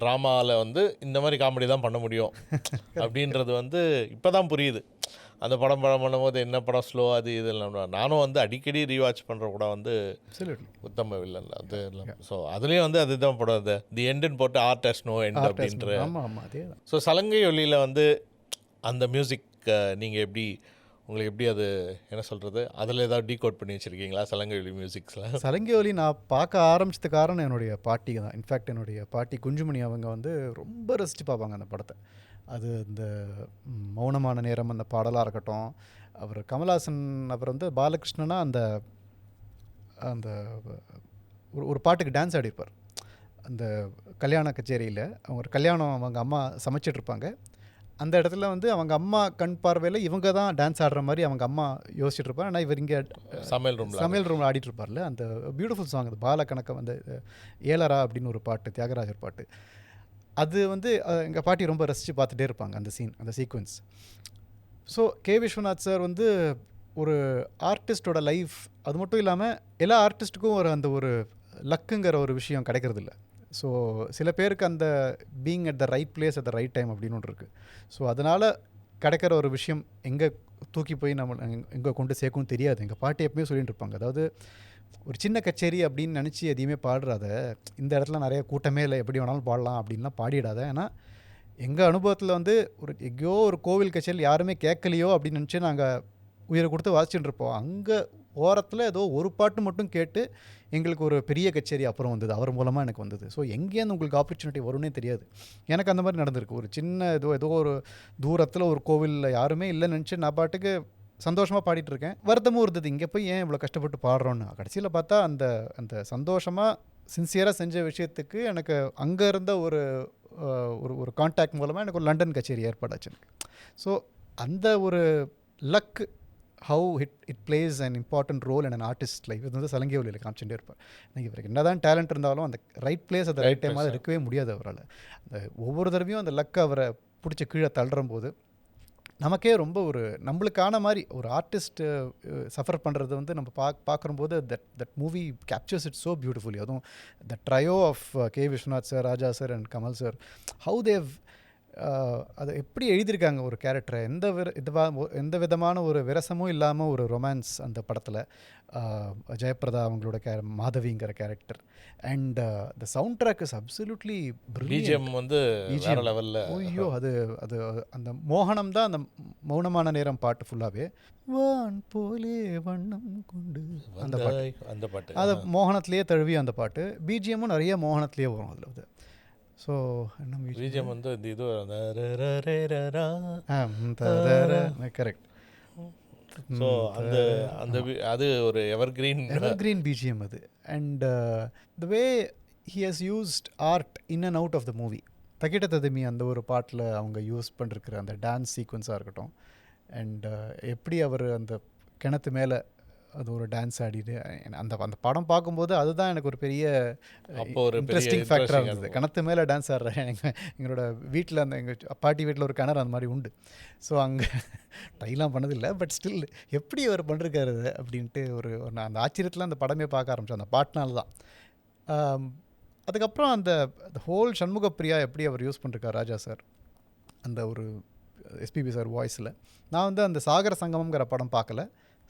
ட்ராமாவில் வந்து இந்த மாதிரி காமெடி தான் பண்ண முடியும் அப்படின்றது வந்து இப்போ தான் புரியுது. அந்த படம் பண்ணும்போது என்ன படம் ஸ்லோ அது இதெல்லாம் நானும் வந்து அடிக்கடி ரீவாட்ச் பண்ணுற கூட வந்து உத்தம வில்லன் அது எல்லாம். ஸோ அதுலேயும் வந்து அதுதான் படம் தி எண்டுன்னு போட்டு ஆர்ட் ஹஸ் நோ எண்ட் அப்படின்ற. ஸோ சலங்கை ஒலியில் வந்து அந்த மியூசிக் நீங்கள் எப்படி உங்களுக்கு எப்படி அது என்ன சொல்கிறது அதில் ஏதாவது டீகோட் பண்ணி வச்சுருக்கீங்களா சலங்கை ஒலி மியூசிக்ஸில்? சலங்கை ஒலி நான் பார்க்க ஆரம்பிச்சது காரணம் என்னுடைய பாட்டிக்கு தான். இன்ஃபேக்ட் என்னுடைய பாட்டி குஞ்சுமணி அவங்க வந்து ரொம்ப ரசித்து பார்ப்பாங்க அந்த படத்தை. அது இந்த மௌனமான நேரம் அந்த பாடலாக இருக்கட்டும், அவர் கமல்ஹாசன் அப்புறம் வந்து பாலகிருஷ்ணனா அந்த அந்த ஒரு பாட்டுக்கு டான்ஸ் ஆடிப்பார். அந்த கல்யாண கச்சேரியில் அவங்க கல்யாணம் அவங்க அம்மா சமைச்சிட்ருப்பாங்க. அந்த இடத்துல வந்து அவங்க அம்மா கண் பார்வையில் இவங்க தான் டான்ஸ் ஆடுற மாதிரி அவங்க அம்மா யோசிச்சுட்டு இருப்பார். ஆனால் இவர் இங்கே சமையல் ரூமில் ஆடிட்டு இருப்பார்ல. அந்த பியூட்டிஃபுல் சாங் அது பால கணக்கம் வந்து ஏலரா அப்படின்னு ஒரு பாட்டு, தியாகராஜர் பாட்டு. அது வந்து எங்கள் பாட்டி ரொம்ப ரசித்து பார்த்துட்டே இருப்பாங்க அந்த sequence. So K Viswanath sir வந்து ஒரு ஆர்டிஸ்டோட லைஃப் அது மட்டும் இல்லாமல் எல்லா ஆர்டிஸ்ட்டுக்கும் அந்த ஒரு லக்குங்கிற ஒரு விஷயம் கிடைக்கிறதில்ல. ஸோ சில பேருக்கு அந்த being at the right place at the right time அப்படின்னு ஒன்று இருக்குது. ஸோ அதனால் கிடைக்கிற ஒரு விஷயம் எங்கே தூக்கி போய் நம்ம எங்கே கொண்டு சேர்க்கணும் தெரியாது. எங்கள் பாட்டி எப்பவுமே சொல்லிட்டு இருப்பாங்க, அதாவது ஒரு சின்ன கச்சேரி அப்படின்னு நினச்சி எதையுமே பாடுறாத, இந்த இடத்துல நிறைய கூட்டமே இல்லை, எப்படி வேணாலும் பாடலாம் அப்படின்லாம் பாடிடாத. ஏன்னா எங்கள் அனுபவத்தில் வந்து எங்கேயோ ஒரு கோவில் கச்சேரியில் யாருமே கேட்கலையோ அப்படின்னு நினச்சி நாங்கள் உயிரை கொடுத்து வாசிச்சுட்டு இருப்போம். அங்கே ஓரத்தில் ஏதோ ஒரு பாட்டு மட்டும் கேட்டு எங்களுக்கு ஒரு பெரிய கச்சேரி அப்புறம் வந்தது, அவர் மூலமாக எனக்கு வந்தது. ஸோ எங்கேருந்து உங்களுக்கு ஆப்பர்ச்சுனிட்டி வரும்னே தெரியாது. எனக்கு அந்த மாதிரி நடந்திருக்கு. ஒரு சின்ன ஏதோ ஒரு தூரத்தில் ஒரு கோவிலில் யாருமே இல்லைன்னு நினச்சி நான் பாட்டுக்கு சந்தோஷமாக பாடிட்டு இருக்கேன். வருத்தமும் இருந்தது, இங்கே போய் ஏன் இவ்வளோ கஷ்டப்பட்டு பாடுறோன்னு. கடைசியில் பார்த்தா அந்த சந்தோஷமாக சின்சியராக செஞ்ச விஷயத்துக்கு எனக்கு அங்கே இருந்த ஒரு கான்டாக்ட் மூலமாக எனக்கு ஒரு லண்டன் கச்சேரி ஏற்பாடாச்சு எனக்கு. ஸோ அந்த ஒரு luck how it plays an important role and an artist life. இது வந்து சலங்கை ஒலியில் காமிச்சுட்டே இருப்பார். எனக்கு இவருக்கு என்ன தான் டேலண்ட் இருந்தாலும் அந்த ரைட் பிளேஸ் அந்த ரைட் டைமாக இருக்கவே முடியாது அவரால். அந்த ஒவ்வொரு தடவையும் அந்த லக் அவரை பிடிச்சி கீழே தள்ளுற போது நமக்கே ரொம்ப ஒரு நம்மளுக்கான மாதிரி ஒரு ஆர்டிஸ்ட்டு சஃபர் பண்ணுறது வந்து நம்ம பார்க்கும்போது that movie captures it so beautifully. அதுவும் the trio of K Viswanath sir, Raja sir and Kamal sir, how they அதை எப்படி எழுதியிருக்காங்க ஒரு கேரக்டரை. எந்த விதமான ஒரு விரசமும் இல்லாமல் ஒரு ரொமான்ஸ் அந்த படத்தில். ஜெயபிரதா அவங்களோட மாதவிங்கிற character and the soundtrack is absolutely BGM வந்து வேற லெவலில். ஐயோ அது அது அந்த மோகனம் தான் அந்த மௌனமான நேரம் பாட்டு ஃபுல்லாகவே. வான் போலே வண்ணம் கொண்டு அந்த பாட்டு அது மோகனத்திலேயே தழுவி அந்த பாட்டு. பிஜிஎம்மும் நிறைய மோகனத்திலேயே வரும் அதில். அது ஸோ என்ன பிஜிஎம் வந்து இந்த இது கரெக்ட். ஸோ அந்த அந்த அது ஒரு எவர்கிரீன் பிஜிஎம் அது. And the way he has used art in and out of the movie. தகிட்ட ததுமி அந்த ஒரு பாட்டில் அவங்க யூஸ் பண்ணிருக்கிற அந்த டான்ஸ் சீக்வன்ஸாக இருக்கட்டும், அண்ட் எப்படி அவர் அந்த கிணத்து மேலே அது ஒரு டான்ஸ் ஆடிட்டு அந்த அந்த படம் பார்க்கும்போது அதுதான் எனக்கு ஒரு பெரிய இன்ட்ரெஸ்டிங் ஃபேக்டராக இருந்தது. கிணத்து மேலே டான்ஸ் ஆடுறேன். எங்களோட வீட்டில் அந்த எங்கள் பாட்டி வீட்டில் ஒரு கிணறு அந்த மாதிரி உண்டு. ஸோ அங்கே ட்ரைலாம் பண்ணதில்லை, பட் ஸ்டில் எப்படி அவர் பண்ணிருக்காரு அப்படின்ட்டு ஒரு நான் அந்த ஆச்சரியத்தில் அந்த படமே பார்க்க ஆரம்பித்தேன் அந்த பாட்டினால தான். அதுக்கப்புறம் அந்த ஹோல் சண்முகப்பிரியா எப்படி அவர் யூஸ் பண்ணிருக்கார் ராஜா சார், அந்த ஒரு எஸ்பிபி சார் வாய்ஸில். நான் வந்து அந்த சாகர சங்கமங்கிற படம் பார்க்கல,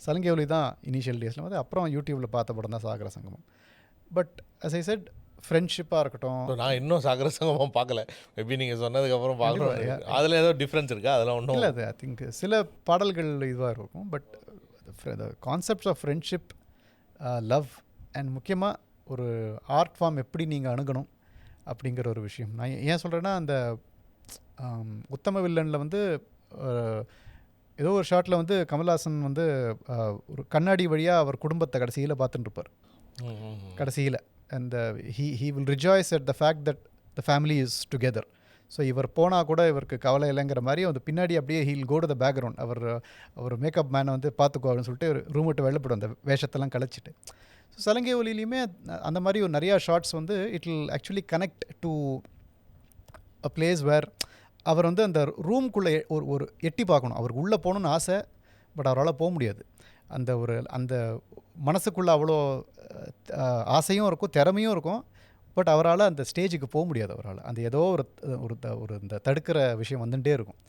சலங்கை ஒலி தான் இனிஷியல் டேஸில் வந்து. அப்புறம் யூடியூப்பில் பார்த்த படம் தான் சாகர சங்கமம். பட் அஸ் ஐ செட் ஃப்ரெண்ட்ஷிப்பாக இருக்கட்டும். நான் இன்னும் சாகர சங்கமம் பார்க்கல. மேபி நீங்கள் சொன்னதுக்கப்புறம் பார்க்கணும். அதில் ஏதோ டிஃப்ரென்ஸ் இருக்கா? அதெல்லாம் ஒன்றும் இல்லை. அது ஐ திங்க் சில பாடல்கள் இதுவாக இருக்கும். But the concepts of friendship, love and முக்கியமாக ஒரு ஆர்ட் ஃபார்ம் எப்படி நீங்கள் அணுகணும் அப்படிங்கிற ஒரு விஷயம். நான் ஏன் சொல்கிறேன்னா, அந்த உத்தம வில்லனில் வந்து ஏதோ ஒரு ஷாட்டில் வந்து கமல்ஹாசன் வந்து ஒரு கண்ணாடி வழியாக அவர் குடும்பத்தை கடைசியில் பார்த்துட்டுருப்பார். கடைசியில் அந்த he will rejoice at the fact that the family is together. So இவர் போனால் கூட இவருக்கு கவலை இல்லைங்கிற மாதிரி அந்த பின்னாடி அப்படியே he'll go to the background. அவர் மேக்கப் மேனை வந்து பார்த்துக்கோ அப்படின்னு சொல்லிட்டு ரூம் விட்டு வெளிலப்படும் அந்த வேஷத்தெல்லாம் கழிச்சிட்டு. ஸோ சலங்கை ஒலியிலையுமே அந்த மாதிரி ஒரு நிறையா ஷார்ட்ஸ் வந்து it will actually connect to a place where அவர் வந்து அந்த ரூம்குள்ளே ஒரு எட்டி பார்க்கணும். அவருக்கு உள்ளே போகணுன்னு ஆசை, பட் அவரால் போக முடியாது. அந்த மனசுக்குள்ளே அவ்வளோ ஆசையும் இருக்கும், திறமையும் இருக்கும், பட் அவரால் அந்த ஸ்டேஜுக்கு போக முடியாது. அவரால் அந்த ஏதோ ஒரு இந்த தடுக்கிற விஷயம் வந்துகிட்டே இருக்கும்.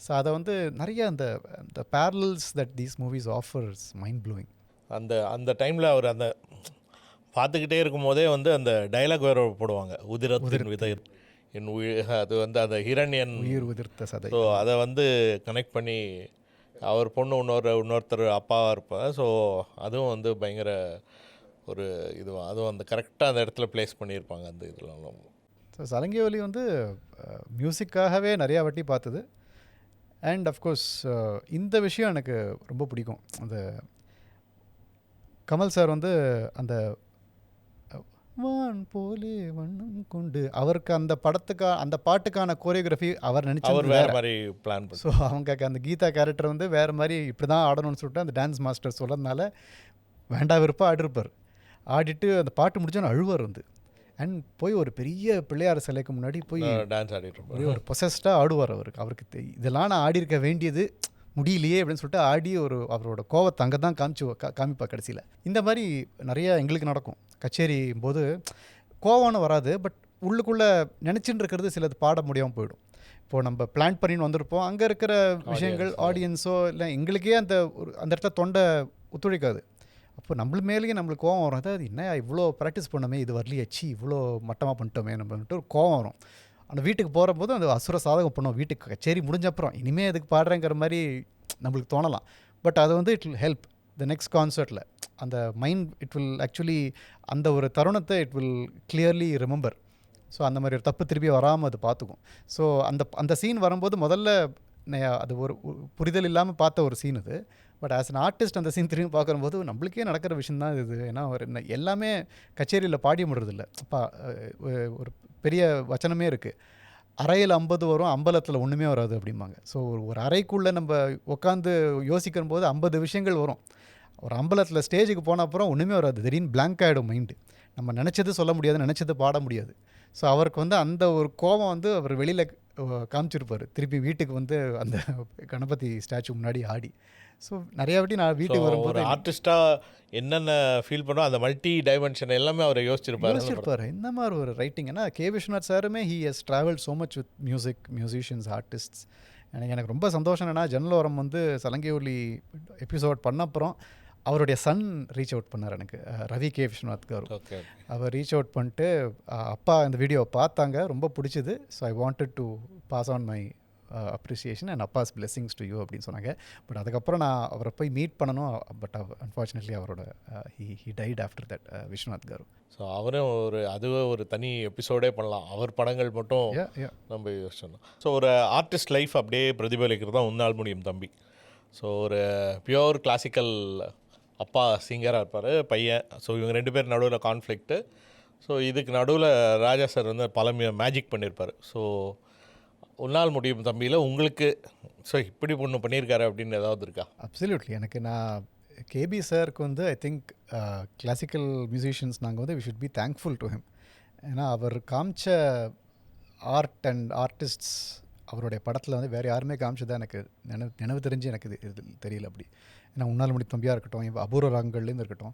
ஸோ அதை வந்து நிறைய அந்த parallels that these movies offers mind blowing. அந்த டைமில் அவர் அந்த பார்த்துக்கிட்டே இருக்கும் போதே வந்து அந்த டைலாக் வேறு போடுவாங்க, உதிரத்தின் விதை என் அது வந்து அந்த ஹிரண்யன் உயிர் உதிர்த்த சதை. ஸோ அதை வந்து கனெக்ட் பண்ணி அவர் பொண்ணு இன்னொருத்தர் அப்பாவாக இருப்பார். ஸோ அதுவும் வந்து பயங்கர ஒரு இதுவாக அதுவும் அந்த கரெக்டாக அந்த இடத்துல ப்ளேஸ் பண்ணியிருப்பாங்க அந்த இதெல்லாம். ஸோ சலங்கை ஒலி வந்து மியூசிக்காகவே நிறையா வாட்டி பார்த்தது. அண்ட் அஃப்கோர்ஸ் இந்த விஷயம் எனக்கு ரொம்ப பிடிக்கும். அந்த கமல் சார் வந்து அந்த வான் போலே வண்ணம் கொண்டு அவருக்கு அந்த அந்த பாட்டுக்கான கோரியோகிராஃபி அவர் நினச்சவர் வேறு மாதிரி பிளான் பண்ணி. ஸோ அவங்க அந்த கீதா கேரக்டர் வந்து வேறு மாதிரி இப்படி தான் ஆடணும்னு சொல்லிட்டு அந்த டான்ஸ் மாஸ்டர் சொல்கிறதுனால வேண்டா விருப்பம் ஆடிருப்பார். ஆடிட்டு அந்த பாட்டு முடிச்சோன்னு அழுவார் வந்து. அண்ட் போய் ஒரு பெரிய பிள்ளையார் சிலைக்கு முன்னாடி போய் டான்ஸ் ஆடிட்டு ஒரு பொசஸ்டாக ஆடுவார். அவருக்கு இதெல்லாம் நான் ஆடிருக்க வேண்டியது முடியலையே அப்படின்னு சொல்லிட்டு ஆடி அவரோட கோவத்தை அங்கே தான் காமிப்பா கடைசியில். இந்த மாதிரி நிறையா எங்களுக்கு நடக்கும் கச்சேரி போது. கோவம்னு வராது, பட் உள்ளுக்குள்ளே நினச்சின்னு இருக்கிறது சிலது பாட முடியாமல் போயிடும். இப்போது நம்ம பிளான் பண்ணின்னு வந்திருப்போம், அங்கே இருக்கிற விஷயங்கள் ஆடியன்ஸோ இல்லை எங்களுக்கே அந்த இடத்துல தொண்டை ஒத்துழைக்காது. அப்போ மேலேயே நம்மளுக்கு கோவம் வரும். அதாவது என்ன இவ்வளோ ப்ராக்டிஸ் பண்ணோமே, இது வரலையாச்சு, இவ்வளோ மட்டமாக பண்ணிட்டோமே நம்மன்ட்டு ஒரு கோவம் வரும். அந்த வீட்டுக்கு போகிறபோது அந்த அசுர சாதகம் பண்ணுவோம். வீட்டுக்கு கச்சேரி முடிஞ்சப்புறம் இனிமேல் எதுக்கு பாடுறேங்கிற மாதிரி நம்மளுக்கு தோணலாம். பட் அது வந்து it will help the next கான்சர்ட்டில். அந்த மைண்ட் இட் வில் ஆக்சுவலி அந்த ஒரு தருணத்தை it will clearly remember. So அந்த மாதிரி ஒரு தப்பு திருப்பி வராமல் அது பார்த்துக்கும். ஸோ அந்த சீன் வரும்போது முதல்ல அது ஒரு புரிதல் இல்லாமல் பார்த்த ஒரு சீன் அது. பட் ஆஸ் அன் ஆர்டிஸ்ட் அந்த சீன் திரும்பி பார்க்கும்போது நம்மளுக்கே நடக்கிற விஷயம் தான் இது. ஏன்னா அவர் எல்லாமே கச்சேரியில் பாடி முடிறதில்ல. ஒரு பெரிய வச்சனமே இருக்குது. அறையில் 50 வரும், அம்பலத்தில் ஒன்றுமே வராது அப்படிம்பாங்க. ஸோ ஒரு அறைக்குள்ளே நம்ம உட்காந்து யோசிக்கும் போது 50 விஷயங்கள் வரும். ஒரு அம்பலத்தில் ஸ்டேஜுக்கு போன அப்புறம் ஒன்றுமே வராது, திடீர்னு பிளாங்க் ஆகிடும் மைண்டு. நம்ம நினச்சது சொல்ல முடியாது, நினச்சது பாட முடியாது. ஸோ அவருக்கு வந்து அந்த ஒரு கோபம் வந்து அவர் வெளியில் காமிச்சிருப்பார். திருப்பி வீட்டுக்கு வந்து அந்த கணபதி ஸ்டாச்சு முன்னாடி ஆடி. ஸோ நிறையா வாட்டி நான் வீட்டுக்கு ஒரு வரும்போது ஆர்டிஸ்டாக என்னென்ன ஃபீல் பண்ணோம் அந்த மல்டி டைமென்ஷன் எல்லாமே அவர் யோசிச்சிருப்பாரு. இந்த மாதிரி ஒரு ரைட்டிங். ஏன்னா கே விஸ்வநாத் சாருமே he has travel so much with music, musicians, artists. எனக்கு ரொம்ப சந்தோஷம் என்னென்னா ஜன்னலோரம் வந்து சலங்கை ஒலி எபிசோட் பண்ண அப்புறம் அவருடைய சன் ரீச் அவுட் பண்ணார் எனக்கு, ரவி கே விஸ்வநாத் கார். ஓகே, அவர் ரீச் அவுட் பண்ணிட்டு அப்பா இந்த வீடியோவை பார்த்தாங்க, ரொம்ப பிடிச்சிது. So I wanted to pass on my appreciation and அப்பாஸ் பிளெஸிங்ஸ் டு யூ அப்படின்னு சொன்னாங்க. பட் அதுக்கப்புறம் நான் அவரை போய் மீட் பண்ணணும். பட் அன்ஃபார்ச்சுனேட்லி அவரோட he died after that, Viswanath garu. So அவரும் அதுவே ஒரு தனி எபிசோடே பண்ணலாம். அவர் படங்கள் மட்டும் நம்ம யோசிச்சோம். ஸோ ஒரு ஆர்டிஸ்ட் லைஃப் அப்படியே பிரதிபலிக்கிறது தான் உன்னால் முடியும் தம்பி. ஸோ ஒரு பியோர் கிளாசிக்கல் அப்பா சிங்கராக இருப்பார், பையன். ஸோ இவங்க 2 பேர் நடுவில் கான்ஃப்ளிக்ட்டு. ஸோ இதுக்கு நடுவில் ராஜா சார் வந்து பல மேஜிக் பண்ணியிருப்பார். ஸோ உன்னால் முடியும் தம்பியில் உங்களுக்கு ஸோ இப்படி ஒன்று பண்ணியிருக்காரு அப்படின்னு ஏதாவது இருக்கா? அப்சல்யூட்லி. எனக்கு நான் கேபி சாருக்கு வந்து ஐ திங்க் கிளாசிக்கல் மியூசிஷியன்ஸ் நாங்கள் வந்து we should be thankful to him. ஏன்னா அவர் காமிச்ச ஆர்ட் அண்ட் ஆர்டிஸ்ட்ஸ் அவருடைய படத்தில் வந்து வேறு யாருமே காமிச்சதான் எனக்கு நினைவு தெரிஞ்சு எனக்கு இது தெரியல அப்படி. ஏன்னா உன்னால் முடி தம்பியாக இருக்கட்டும், அபூர்வ ராகங்கள்லேருந்து இருக்கட்டும்,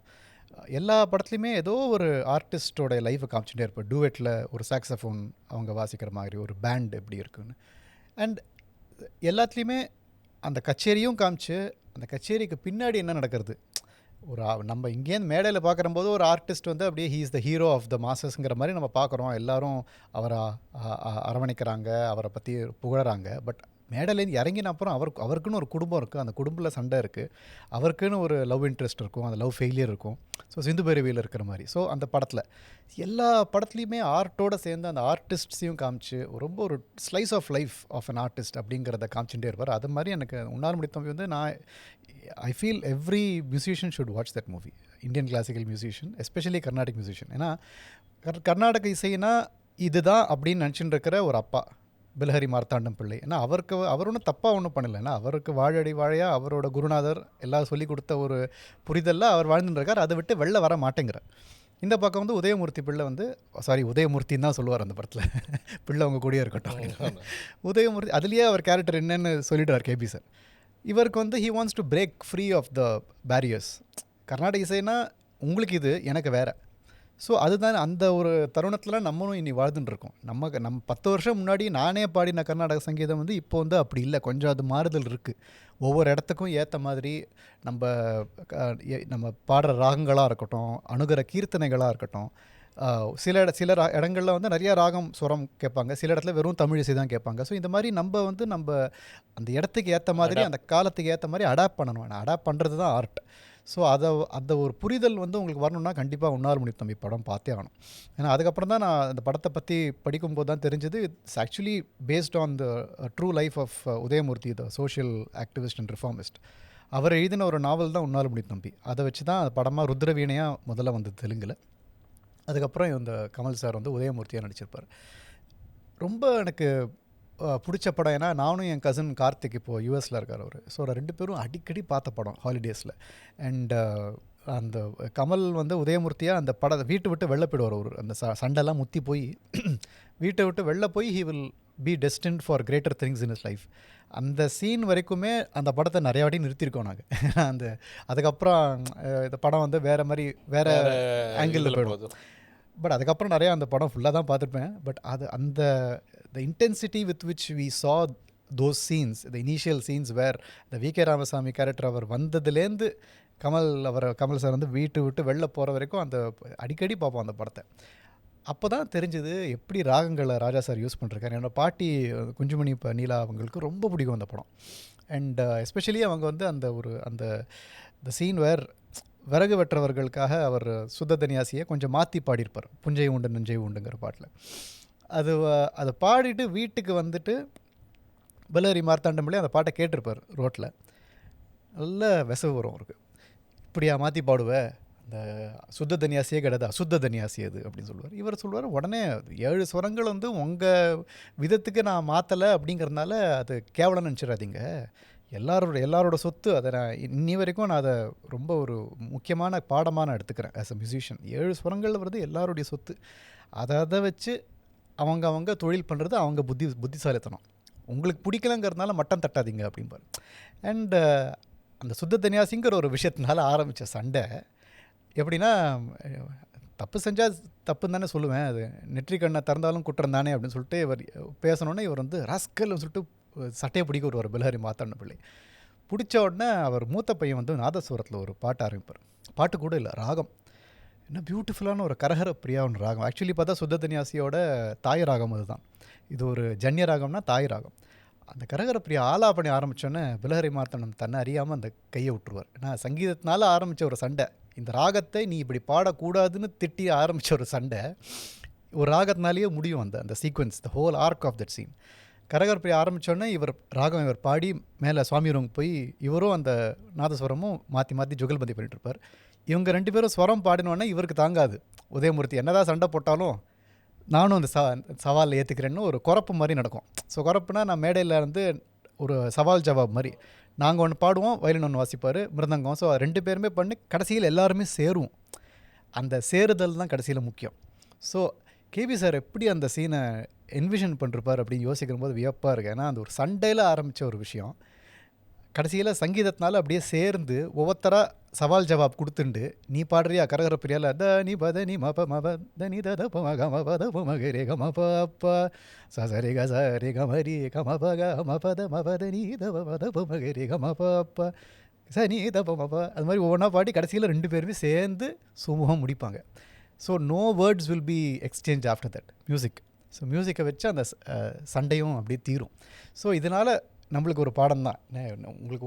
எல்லா படத்துலையுமே ஏதோ ஒரு ஆர்டிஸ்டோட லைஃப்பை காமிச்சுட்டே இருப்பார். டூவெட்டில் ஒரு சாக்ஸஃபோன் அவங்க வாசிக்கிற மாதிரி ஒரு பேண்ட் எப்படி இருக்குன்னு. அண்ட் எல்லாத்துலேயுமே அந்த கச்சேரியும் காமிச்சு அந்த கச்சேரிக்கு பின்னாடி என்ன நடக்கிறது. ஒரு நம்ம இங்கேருந்து மேடையில் பார்க்குறம்போது ஒரு ஆர்டிஸ்ட் வந்து அப்படியே he is the hero of the மாசஸ்ங்கிற மாதிரி நம்ம பார்க்குறோம். எல்லோரும் அவரை அரவணைக்கிறாங்க, அவரை பற்றி புகழறாங்க. பட் மேடையிலேருந்து இறங்கின அப்புறம் அவருக்குன்னு ஒரு குடும்பம் இருக்குது, அந்த குடும்பத்தில் சண்டை இருக்குது, அவருக்குன்னு ஒரு லவ் இன்ட்ரெஸ்ட் இருக்கும், அந்த லவ் ஃபெயிலியர் இருக்கும். ஸோ சிந்து பைரவியில் இருக்கிற மாதிரி. ஸோ அந்த படத்தில் எல்லா படத்துலையுமே ஆர்ட்டோடு சேர்ந்து அந்த ஆர்டிஸ்ட்ஸையும் காமிச்சு ரொம்ப ஒரு slice of life of an artist அப்படிங்கிறத காமிச்சுட்டே இருப்பார். அது மாதிரி எனக்கு உன்னால் முடி தம்பி வந்து I feel every musician should watch that movie. Indian classical musician, especially Carnatic musician. ஏன்னா கர்நாடக இசைனா இதுதான் அப்படின்னு நினச்சிட்டு இருக்கிற ஒரு அப்பா பிலஹரி மார்த்தாண்டம் பிள்ளை. ஏன்னா அவர் ஒன்றும் தப்பாக ஒன்றும் பண்ணலை. ஏன்னா அவருக்கு வாழடி வாழையாக அவரோட குருநாதர் எல்லாம் சொல்லி கொடுத்த ஒரு புரிதலில் அவர் வாழ்ந்துருக்கார். அதை விட்டு வெளில வர மாட்டேங்கிறார். இந்த பக்கம் வந்து உதயமூர்த்தி பிள்ளை வந்து உதயமூர்த்தின்னு தான் சொல்லுவார் அந்த படத்தில், பிள்ளை அவங்க கூடயே இருக்கட்டும். உதயமூர்த்தி அதுலேயே அவர் கேரக்டர் என்னன்னு சொல்லிடுவார் கேபி சார். இவருக்கு வந்து he wants to break free of the barriers. கர்நாடக இசைனா உங்களுக்கு இது, எனக்கு வேறு. ஸோ அதுதான் அந்த ஒரு தருணத்தில் நம்மளும் இனி வாழ்ந்துட்டுருக்கோம். நம்ம 10 வருஷம் முன்னாடி நானே பாடின கர்நாடக சங்கீதம் வந்து இப்போ வந்து அப்படி இல்லை, கொஞ்சம் அது மாறுதல் இருக்குது. ஒவ்வொரு இடத்துக்கும் ஏற்ற மாதிரி நம்ம பாடுற ராகங்களாக இருக்கட்டும், அணுகிற கீர்த்தனைகளாக இருக்கட்டும். சில இடங்களில் வந்து நிறையா ராகம் சுரம் கேட்பாங்க, சில இடத்துல வெறும் தமிழ் இசை தான் கேட்பாங்க. ஸோ இந்த மாதிரி நம்ம அந்த இடத்துக்கு ஏற்ற மாதிரி அந்த காலத்துக்கு ஏற்ற மாதிரி அடாப்ட் பண்ணணும். அடாப்ட் பண்ணுறது தான் ஆர்ட். ஸோ அந்த ஒரு புரிதல் வந்து உங்களுக்கு வரணும்னா கண்டிப்பாக உன்னால் முடி தம்பி படம் பார்த்தே ஆகணும். ஏன்னா அதுக்கப்புறம் தான் நான் அந்த படத்தை பற்றி படிக்கும்போது தான் தெரிஞ்சது it's actually based on the true life of Udayamurthy, the social activist and reformist. அவர் எழுதின ஒரு நாவல் தான் உன்னால் முடி தம்பி. அதை வச்சு தான் படமாக ருத்ரவீணையாக முதல்ல வந்து தெலுங்கில். அதுக்கப்புறம் இந்த கமல் சார் வந்து உதயமூர்த்தியாக நடிச்சிருப்பார். ரொம்ப எனக்கு பிடிச்ச படம். ஏன்னா நானும் என் கசின் கார்த்திக் இப்போது யூஎஸில் இருக்கார் அவர். ஸோ 2 பேரும் அடிக்கடி பார்த்த படம் ஹாலிடேஸில். அண்ட் அந்த கமல் வந்து உதயமூர்த்தியாக அந்த படத்தை வீட்டை விட்டு வெளில போயிடுவார். அவர் அந்த சண்டைலாம் முத்தி போய் வீட்டை விட்டு வெளில போய் he will be destined for greater things in is life. அந்த சீன் வரைக்குமே அந்த படத்தை நிறையா வாட்டி நிறுத்தியிருக்கோம் நாங்கள். அதுக்கப்புறம் இந்த படம் வந்து வேறு ஆங்கிளில் போயிடும். பட் அதுக்கப்புறம் நிறையா அந்த படம் ஃபுல்லாக தான் பார்த்துருப்பேன். பட் அந்த the intensity with which we saw those scenes, the initial scenes where the V.K. Ramasamy character அவர் வந்ததுலேருந்து கமல் சார் வந்து வீட்டு விட்டு வெளில போகிற வரைக்கும் அந்த அடிக்கடி பார்ப்போம் அந்த படத்தை. அப்போ தான் தெரிஞ்சது எப்படி ராகங்களை ராஜா சார் யூஸ் பண்ணிருக்காரு. என்னோடய பாட்டி குஞ்சுமணி நீலா அவங்களுக்கு ரொம்ப பிடிக்கும் அந்த படம். அண்ட் எஸ்பெஷலி அவங்க வந்து அந்த சீன் வேர் விறகு வெற்றவர்களுக்காக அவர் சுத்த தனியாசியை கொஞ்சம் மாற்றி பாடியிருப்பார், புஞ்சை உண்டு நெஞ்சை உண்டுங்கிற பாட்டில். அதை பாடிட்டு வீட்டுக்கு வந்துட்டு பிலஹரி மார்த்தாண்டம்பிள்ளை அந்த பாட்டை கேட்டிருப்பார் ரோட்டில். நல்ல விசவு வரும் அவருக்கு. இப்படியா மாற்றி பாடுவேன், அந்த சுத்த தன்யாசியே கிடையாது, அசுத்த தன்யாசி அது அப்படின்னு சொல்லுவார். இவர் சொல்லுவார் உடனே 7 ஸ்வரங்கள் வந்து உங்கள் விதத்துக்கு நான் மாற்றலை அப்படிங்கிறதுனால அது கேவலம் நினச்சிடாதீங்க. எல்லாரோட சொத்து. அதை நான் இன்னி வரைக்கும் நான் அதை ரொம்ப ஒரு முக்கியமான பாடமாக நான் எடுத்துக்கிறேன் ஆஸ் அ மியூசிஷியன். 7 ஸ்வரங்கள் வருது எல்லாருடைய சொத்து. அதை வச்சு அவங்க தொழில் பண்ணுறது அவங்க புத்திசாலித்தனம். உங்களுக்கு பிடிக்கலங்கிறதுனால மட்டம் தட்டாதீங்க அப்படின்பார். அண்டு அந்த சுத்த தன்யாசிங்கிற ஒரு விஷயத்தினால ஆரம்பித்த சண்டை எப்படின்னா, தப்பு செஞ்சால் தப்புன்னு தானே சொல்லுவேன், அது நெற்றி கண்ணை திறந்தாலும் குற்றம் தானே அப்படின்னு சொல்லிட்டு இவர் பேசணுன்னே இவர் வந்து ராஸ்கல்னு சொல்லிட்டு சட்டையை பிடிக்க ஒரு பிலஹரி மாத்தாண்ட பிள்ளை பிடிச்ச உடனே அவர் மூத்த பையன் வந்து நாதஸ்வரத்தில் ஒரு பாட்டு ஆரம்பிப்பார். பாட்டு கூட இல்லை, ராகம். என்ன பியூட்டிஃபுல்லான ஒரு கரகர பிரியாவுன்னு ராகம். ஆக்சுவலி பார்த்தா சுத்த தன்யாசியோட தாய் ராகம் அதுதான். இது ஒரு ஜன்ய ராகம்னா தாய் ராகம். அந்த கரகர பிரியா ஆலாபணி ஆரம்பித்தோன்னே பிலஹரி மாத்தனம் தன்னை அறியாமல் அந்த கையை விட்டுருவார். ஏன்னா சங்கீதத்தினால ஆரம்பித்த ஒரு சண்டை, இந்த ராகத்தை நீ இப்படி பாடக்கூடாதுன்னு திட்டி ஆரம்பித்த ஒரு சண்டை ஒரு ராகத்தினாலேயே முடியும். அந்த sequence, the whole arc of that scene. Kharaharapriya ஆரம்பித்தோடனே இவர் பாடி மேலே சுவாமி ரூம் போய் இவரும் அந்த நாதஸ்வரமும் மாற்றி ஜுகல்பந்தி பண்ணிட்டுருப்பார். இவங்க 2 பேரும் ஸ்வரம் பாடினோடனே இவருக்கு தாங்காது. உதயமூர்த்தி என்னதான் சண்டை போட்டாலும் நானும் அந்த சவாலில் ஏற்றுக்கிறேன்னு ஒரு குறப்பு மாதிரி நடக்கும். ஸோ குறப்புனா நான் மேடையில் வந்து ஒரு சவால் ஜவாப் மாதிரி, நாங்கள் ஒன்று பாடுவோம், வயலின் ஒன்று வாசிப்பார், மிருதங்கம். ஸோ 2 பேருமே பண்ணி கடைசியில் எல்லாருமே சேருவோம். அந்த சேருதல் தான் கடைசியில் முக்கியம். ஸோ கேபி சார் எப்படி அந்த சீனை என்விஷன் பண்ணிருப்பார் அப்படின்னு யோசிக்கிற போது வியப்பாக இருக்குது. ஏன்னா அந்த ஒரு சண்டையில் ஆரம்பித்த ஒரு விஷயம் கடைசியில் சங்கீதத்தினால அப்படியே சேர்ந்து ஒவ்வொருத்தராக சவால் ஜவாப் கொடுத்துண்டு, நீ பாடுறியா கரகர பிரியால த நீ பத நீ மப மப த நீ த ப மக மப த ப மக ரே க ம ப ப ச ச ரே க ச ரே க ம ரி க ம ப க ம ப த ம ப த நீ த ப த ப மக ரே க ம ப ப ச நீ த ப ம ப. அது மாதிரி ஒவ்வொன்றா பாடி கடைசியில் 2 பேருமே சேர்ந்து சுமூகம் முடிப்பாங்க. So no words will be exchange after that music. So மியூசிக்கை வச்சு அந்த சண்டையும் அப்படியே தீரும். ஸோ இதனால் நம்மளுக்கு ஒரு பாடம் தான். உங்களுக்கு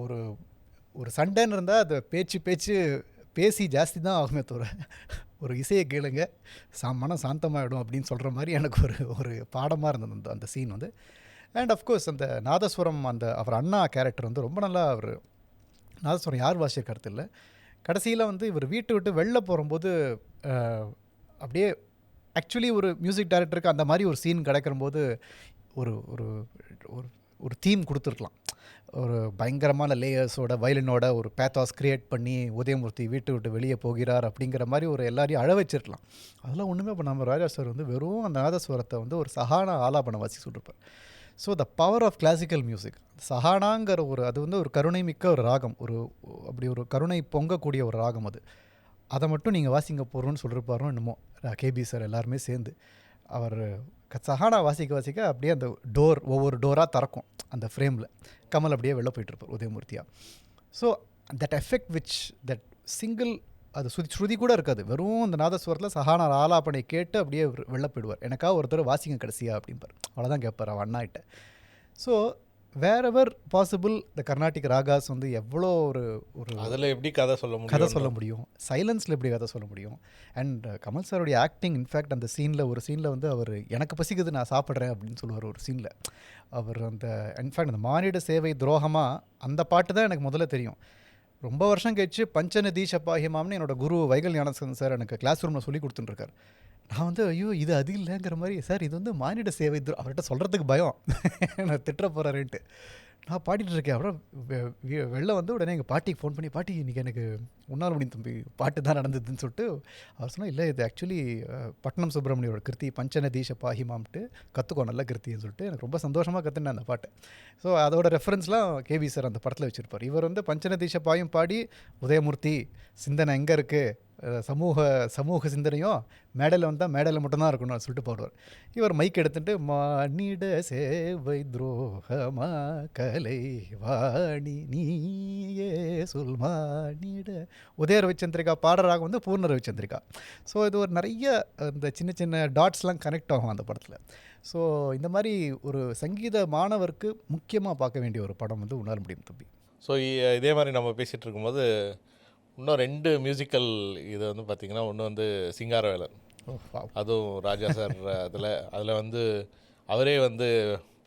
ஒரு சண்டைன்னு இருந்தால் அது பேசி ஜாஸ்தி தான் ஆகுமே தவிர ஒரு இசையை கேளுங்க மனம் சாந்தமாகிடும் அப்படின்னு சொல்கிற மாதிரி எனக்கு ஒரு பாடமாக இருந்தது அந்த சீன் வந்து. அண்ட் அஃப்கோர்ஸ் அந்த நாதஸ்வரம் அவர் அண்ணா கேரக்டர் வந்து ரொம்ப நல்லா அவர் நாதஸ்வரம் யார் வாசிச்சிருக்கிறது இல்லை. கடைசியில் வந்து இவர் வீட்டை விட்டு வெளில போகும்போது அப்படியே ஆக்சுவலி ஒரு மியூசிக் டைரக்டருக்கு அந்த மாதிரி ஒரு சீன் கிடைக்கிறம்போது ஒரு ஒரு ஒரு தீம் கொடுத்துருக்கலாம். ஒரு பயங்கரமான லேயர்ஸோட வயலினோட ஒரு பேத்தாஸ் க்ரியேட் பண்ணி உதயமூர்த்தி வீட்டை விட்டு வெளியே போகிறார் அப்படிங்கிற மாதிரி ஒரு எல்லாரையும் அழ வச்சிருக்கலாம். அதெல்லாம் ஒன்றுமே இப்போ நம்ம ராஜா சார் வந்து வெறும் அந்த நாதஸ்வரத்தை வந்து ஒரு சஹானா ஆலாபனை வாசி சொல்லியிருப்பார். So the power of classical music சஹானாங்கிற அது வந்து ஒரு கருணை மிக்க ஒரு ராகம், அப்படி ஒரு கருணை பொங்கக்கூடிய ஒரு ராகம். அதை மட்டும் நீங்கள் வாசிங்க போகிறோன்னு சொல்லியிருப்பாரோ என்னமோ கேபி சார் எல்லாருமே சேர்ந்து அவர் சஹானா வாசிக்க அப்படியே அந்த ஒவ்வொரு டோராக திறக்கும் அந்த ஃப்ரேமில். கமல் அப்படியே வெளில போயிட்டுருப்பார் உதயமூர்த்தியாக. So that effect that single அது ஸ்ருதி கூட இருக்காது, வெறும் அந்த நாதஸ்வரத்தில் சஹானா ஆலாபனை கேட்டு அப்படியே வெளில போயிடுவார். எனக்காக ஒருத்தர் வாசிங்க கடைசியா அப்படின்பார். அவ்வளோதான் கேட்பார் அவன் அண்ணாகிட்ட. ஸோ வேறெவர் பாசிபிள் இந்த கர்நாடிக் ராகாஸ் வந்து எவ்வளோ ஒரு அதில் எப்படி கதை சொல்ல முடியும், சைலன்ஸில் எப்படி கதை சொல்ல முடியும். அண்ட் கமல் சாருடைய ஆக்டிங், இன்ஃபேக்ட் அந்த ஒரு சீனில் வந்து அவர் எனக்கு பசிக்குது நான் சாப்பிட்றேன் அப்படின்னு சொல்லுவார் ஒரு சீனில். அவர் இன்ஃபேக்ட் அந்த மானிட சேவை துரோகமாக அந்த பாட்டு தான் எனக்கு முதல்ல தெரியும். ரொம்ப வருஷம் கழிச்சு பஞ்சநதி சப்பாஹிமாம்னு என்னோட குரு வைகல் ஞானசந்தன் சார் எனக்கு கிளாஸ் ரூமில் சொல்லி கொடுத்துட்டுருக்கார். நான் வந்து ஐயோ இது அது இல்லைங்கிற மாதிரி, சார் இது வந்து மானிட சேவை அவர்கிட்ட சொல்கிறதுக்கு பயம் நான் திட்டுற போகிறாருன்ட்டு நான் பாடிட்டுருக்கேன். அப்புறம் வெளில வந்து உடனே எங்கள் பாட்டிக்கு ஃபோன் பண்ணி, பாட்டி இன்றைக்கி எனக்கு உன்னால் முடியும் தம்பி பாட்டு தான் நடந்ததுன்னு சொல்லிட்டு அவர் சொன்னால், இல்லை இது ஆக்சுவலி பட்னம் சுப்பிரமணியோட கிருத்தி பஞ்சநதீஷ பாஹிமாம்ட்டு கற்றுக்கோ நல்ல கிருத்தின்னு சொல்லிட்டு எனக்கு ரொம்ப சந்தோஷமாக கற்றுனேன் அந்த பாட்டை. ஸோ அதோட ரெஃபரன்ஸ்லாம் கேவி சார் அந்த படத்தில் வச்சுருப்பார். இவர் வந்து பஞ்சநதீஷ பாயும் பாடி உதயமூர்த்தி சிந்தனை எங்கே இருக்குது, சமூக சிந்தனையும் மேடையில் வந்தால் மேடையில் மட்டும்தான் இருக்கணும்னு சொல்லிட்டு பாடுவார். இவர் மைக் எடுத்துகிட்டு மானிட சேவை துரோகமா கலை வாணி நீயே சொல் மானிட உதய ரவிச்சந்திரிகா பாடுறாக வந்து பூர்ண ரவிச்சந்திரிகா. ஸோ இது ஒரு நிறைய இந்த சின்ன சின்ன டாட்ஸ்லாம் கனெக்ட் ஆகும் அந்த படத்தில். ஸோ இந்த மாதிரி ஒரு சங்கீத மாணவருக்கு முக்கியமாக பார்க்க வேண்டிய ஒரு படம் வந்து உணர முடியும் தம்பி. ஸோ இதே மாதிரி நம்ம பேசிகிட்டு இருக்கும்போது இன்னும் 2 மியூசிக்கல் இது வந்து பார்த்திங்கன்னா, ஒன்று வந்து சிங்காரவேலன், அதுவும் ராஜா சார் அதில் வந்து அவரே வந்து